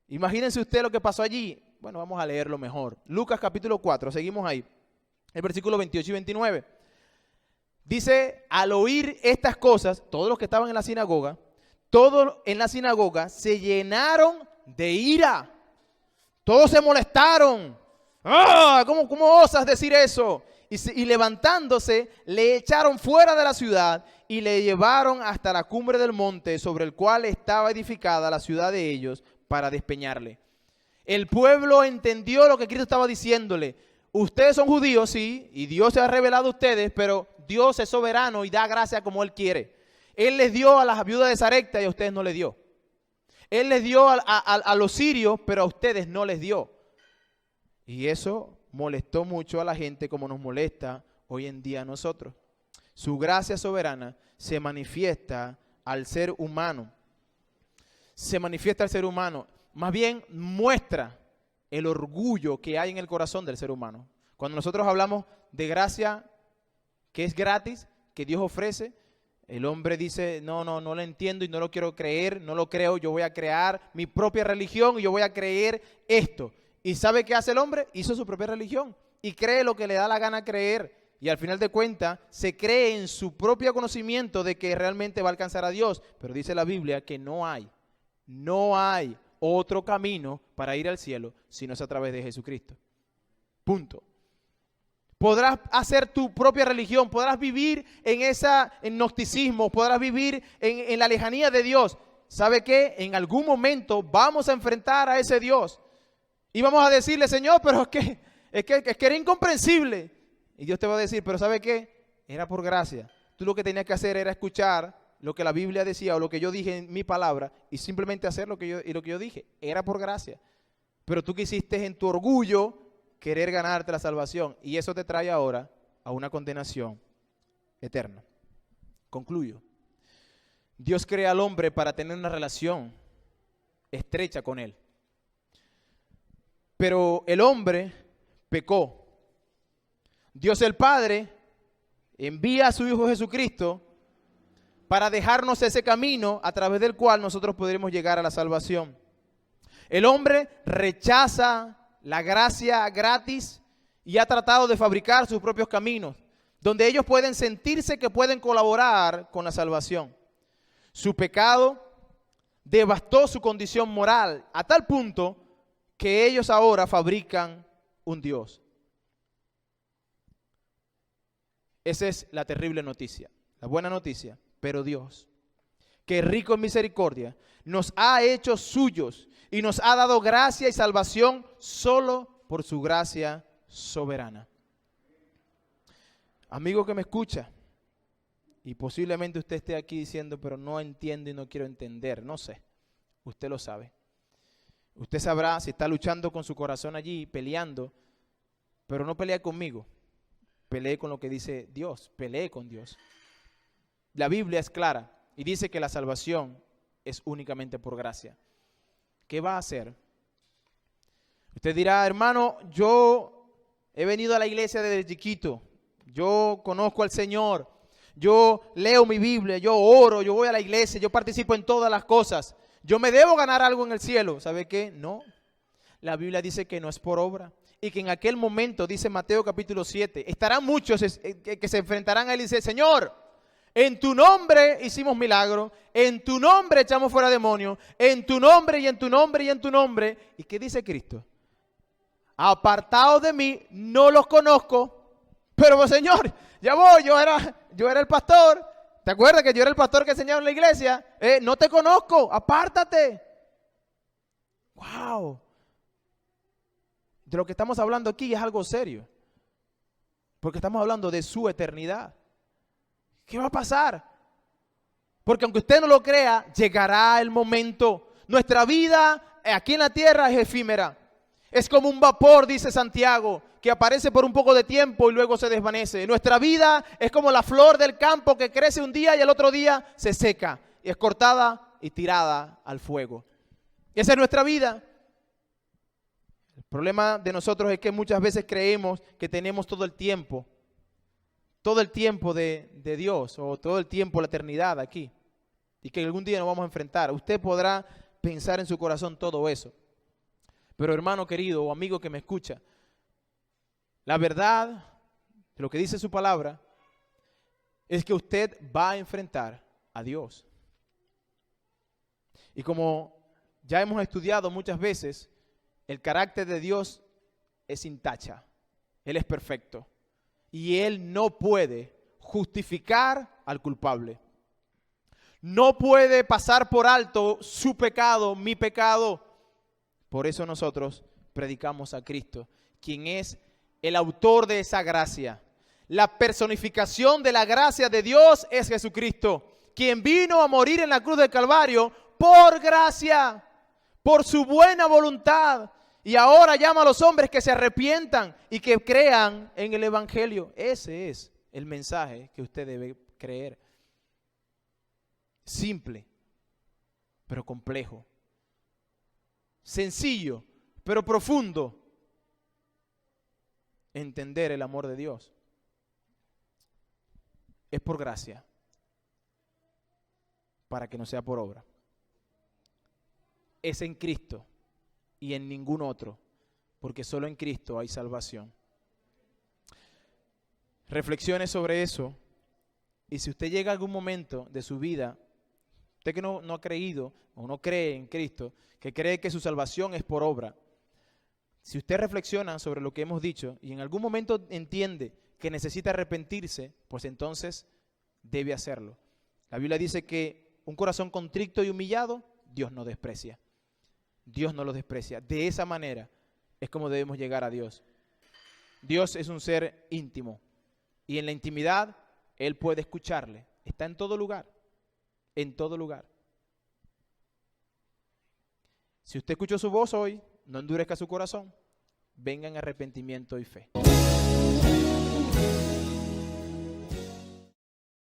A: Imagínense usted lo que pasó allí. Bueno, vamos a leerlo mejor. Lucas capítulo 4, seguimos ahí. El versículo 28 y 29. Dice, al oír estas cosas, todos los que estaban en la sinagoga, todos en la sinagoga se llenaron de ira. Todos se molestaron. ¡Ah! ¿Cómo osas decir eso? Y levantándose, le echaron fuera de la ciudad y le llevaron hasta la cumbre del monte sobre el cual estaba edificada la ciudad de ellos para despeñarle. El pueblo entendió lo que Cristo estaba diciéndole. Ustedes son judíos, sí, y Dios se ha revelado a ustedes, pero Dios es soberano y da gracia como Él quiere. Él les dio a las viudas de Sarepta y a ustedes no les dio. Él les dio a los sirios, pero a ustedes no les dio. Y eso molestó mucho a la gente como nos molesta hoy en día a nosotros. Su gracia soberana se manifiesta al ser humano. Se manifiesta al ser humano. Más bien muestra el orgullo que hay en el corazón del ser humano. Cuando nosotros hablamos de gracia que es gratis, que Dios ofrece, el hombre dice, no lo entiendo y no lo quiero creer, no lo creo, yo voy a crear mi propia religión y yo voy a creer esto. ¿Y sabe qué hace el hombre? Hizo su propia religión y cree lo que le da la gana creer. Y al final de cuentas se cree en su propio conocimiento de que realmente va a alcanzar a Dios. Pero dice la Biblia que no hay otro camino para ir al cielo si no es a través de Jesucristo. Punto. Podrás hacer tu propia religión, podrás vivir en gnosticismo, podrás vivir en la lejanía de Dios. ¿Sabe qué? En algún momento vamos a enfrentar a ese Dios. Y vamos a decirle, Señor, pero es que era incomprensible. Y Dios te va a decir, pero ¿sabe qué? Era por gracia. Tú lo que tenías que hacer era escuchar lo que la Biblia decía o lo que yo dije en mi palabra y simplemente hacer lo que yo dije. Era por gracia. Pero tú quisiste en tu orgullo querer ganarte la salvación. Y eso te trae ahora a una condenación eterna. Concluyo. Dios crea al hombre para tener una relación estrecha con Él. Pero el hombre pecó. Dios el Padre envía a su Hijo Jesucristo para dejarnos ese camino a través del cual nosotros podremos llegar a la salvación. El hombre rechaza la gracia gratis y ha tratado de fabricar sus propios caminos, donde ellos pueden sentirse que pueden colaborar con la salvación. Su pecado devastó su condición moral a tal punto que ellos ahora fabrican un Dios. Esa es la terrible noticia, la buena noticia. Pero Dios, que es rico en misericordia, nos ha hecho suyos y nos ha dado gracia y salvación solo por su gracia soberana. Amigo que me escucha, y posiblemente usted esté aquí diciendo, pero no entiendo y no quiero entender, no sé, usted lo sabe. Usted sabrá si está luchando con su corazón allí, peleando, pero no pelea conmigo, pelee con lo que dice Dios, pelee con Dios. La Biblia es clara y dice que la salvación es únicamente por gracia. ¿Qué va a hacer? Usted dirá, hermano, yo he venido a la iglesia desde chiquito, yo conozco al Señor, yo leo mi Biblia, yo oro, yo voy a la iglesia, yo participo en todas las cosas. Yo me debo ganar algo en el cielo. ¿Sabe qué? No. La Biblia dice que no es por obra. Y que en aquel momento, dice Mateo capítulo 7, estarán muchos que se enfrentarán a él y dicen, Señor, en tu nombre hicimos milagros, en tu nombre echamos fuera demonios, en tu nombre y en tu nombre y en tu nombre. ¿Y qué dice Cristo? Apartados de mí, no los conozco. Pero pues, Señor, ya voy, yo era el pastor. ¿Te acuerdas que yo era el pastor que enseñaba en la iglesia? No te conozco, apártate. Wow. De lo que estamos hablando aquí es algo serio. Porque estamos hablando de su eternidad. ¿Qué va a pasar? Porque aunque usted no lo crea, llegará el momento. Nuestra vida aquí en la tierra es efímera. Es como un vapor, dice Santiago, que aparece por un poco de tiempo y luego se desvanece. Nuestra vida es como la flor del campo que crece un día y al otro día se seca. Y es cortada y tirada al fuego. Esa es nuestra vida. El problema de nosotros es que muchas veces creemos que tenemos todo el tiempo de Dios o todo el tiempo, la eternidad aquí. Y que algún día nos vamos a enfrentar. Usted podrá pensar en su corazón todo eso. Pero hermano querido o amigo que me escucha, la verdad de lo que dice su palabra es que usted va a enfrentar a Dios. Y como ya hemos estudiado muchas veces, el carácter de Dios es sin tacha. Él es perfecto. Y Él no puede justificar al culpable. No puede pasar por alto su pecado, mi pecado. Por eso nosotros predicamos a Cristo, quien es el autor de esa gracia. La personificación de la gracia de Dios es Jesucristo, quien vino a morir en la cruz del Calvario por gracia, por su buena voluntad. Y ahora llama a los hombres que se arrepientan y que crean en el Evangelio. Ese es el mensaje que usted debe creer. Simple, pero complejo. Sencillo, pero profundo. Entender el amor de Dios. Es por gracia, para que no sea por obra. Es en Cristo y en ningún otro, porque solo en Cristo hay salvación. Reflexione sobre eso, y si usted llega a algún momento de su vida, usted que no ha creído o no cree en Cristo, que cree que su salvación es por obra, si usted reflexiona sobre lo que hemos dicho y en algún momento entiende que necesita arrepentirse, pues entonces debe hacerlo. La Biblia dice que un corazón contrito y humillado, Dios no desprecia. Dios no lo desprecia. De esa manera es como debemos llegar a Dios. Dios es un ser íntimo y en la intimidad Él puede escucharle. Está en todo lugar, en todo lugar. Si usted escuchó su voz hoy, no endurezca su corazón. Venga en arrepentimiento y fe.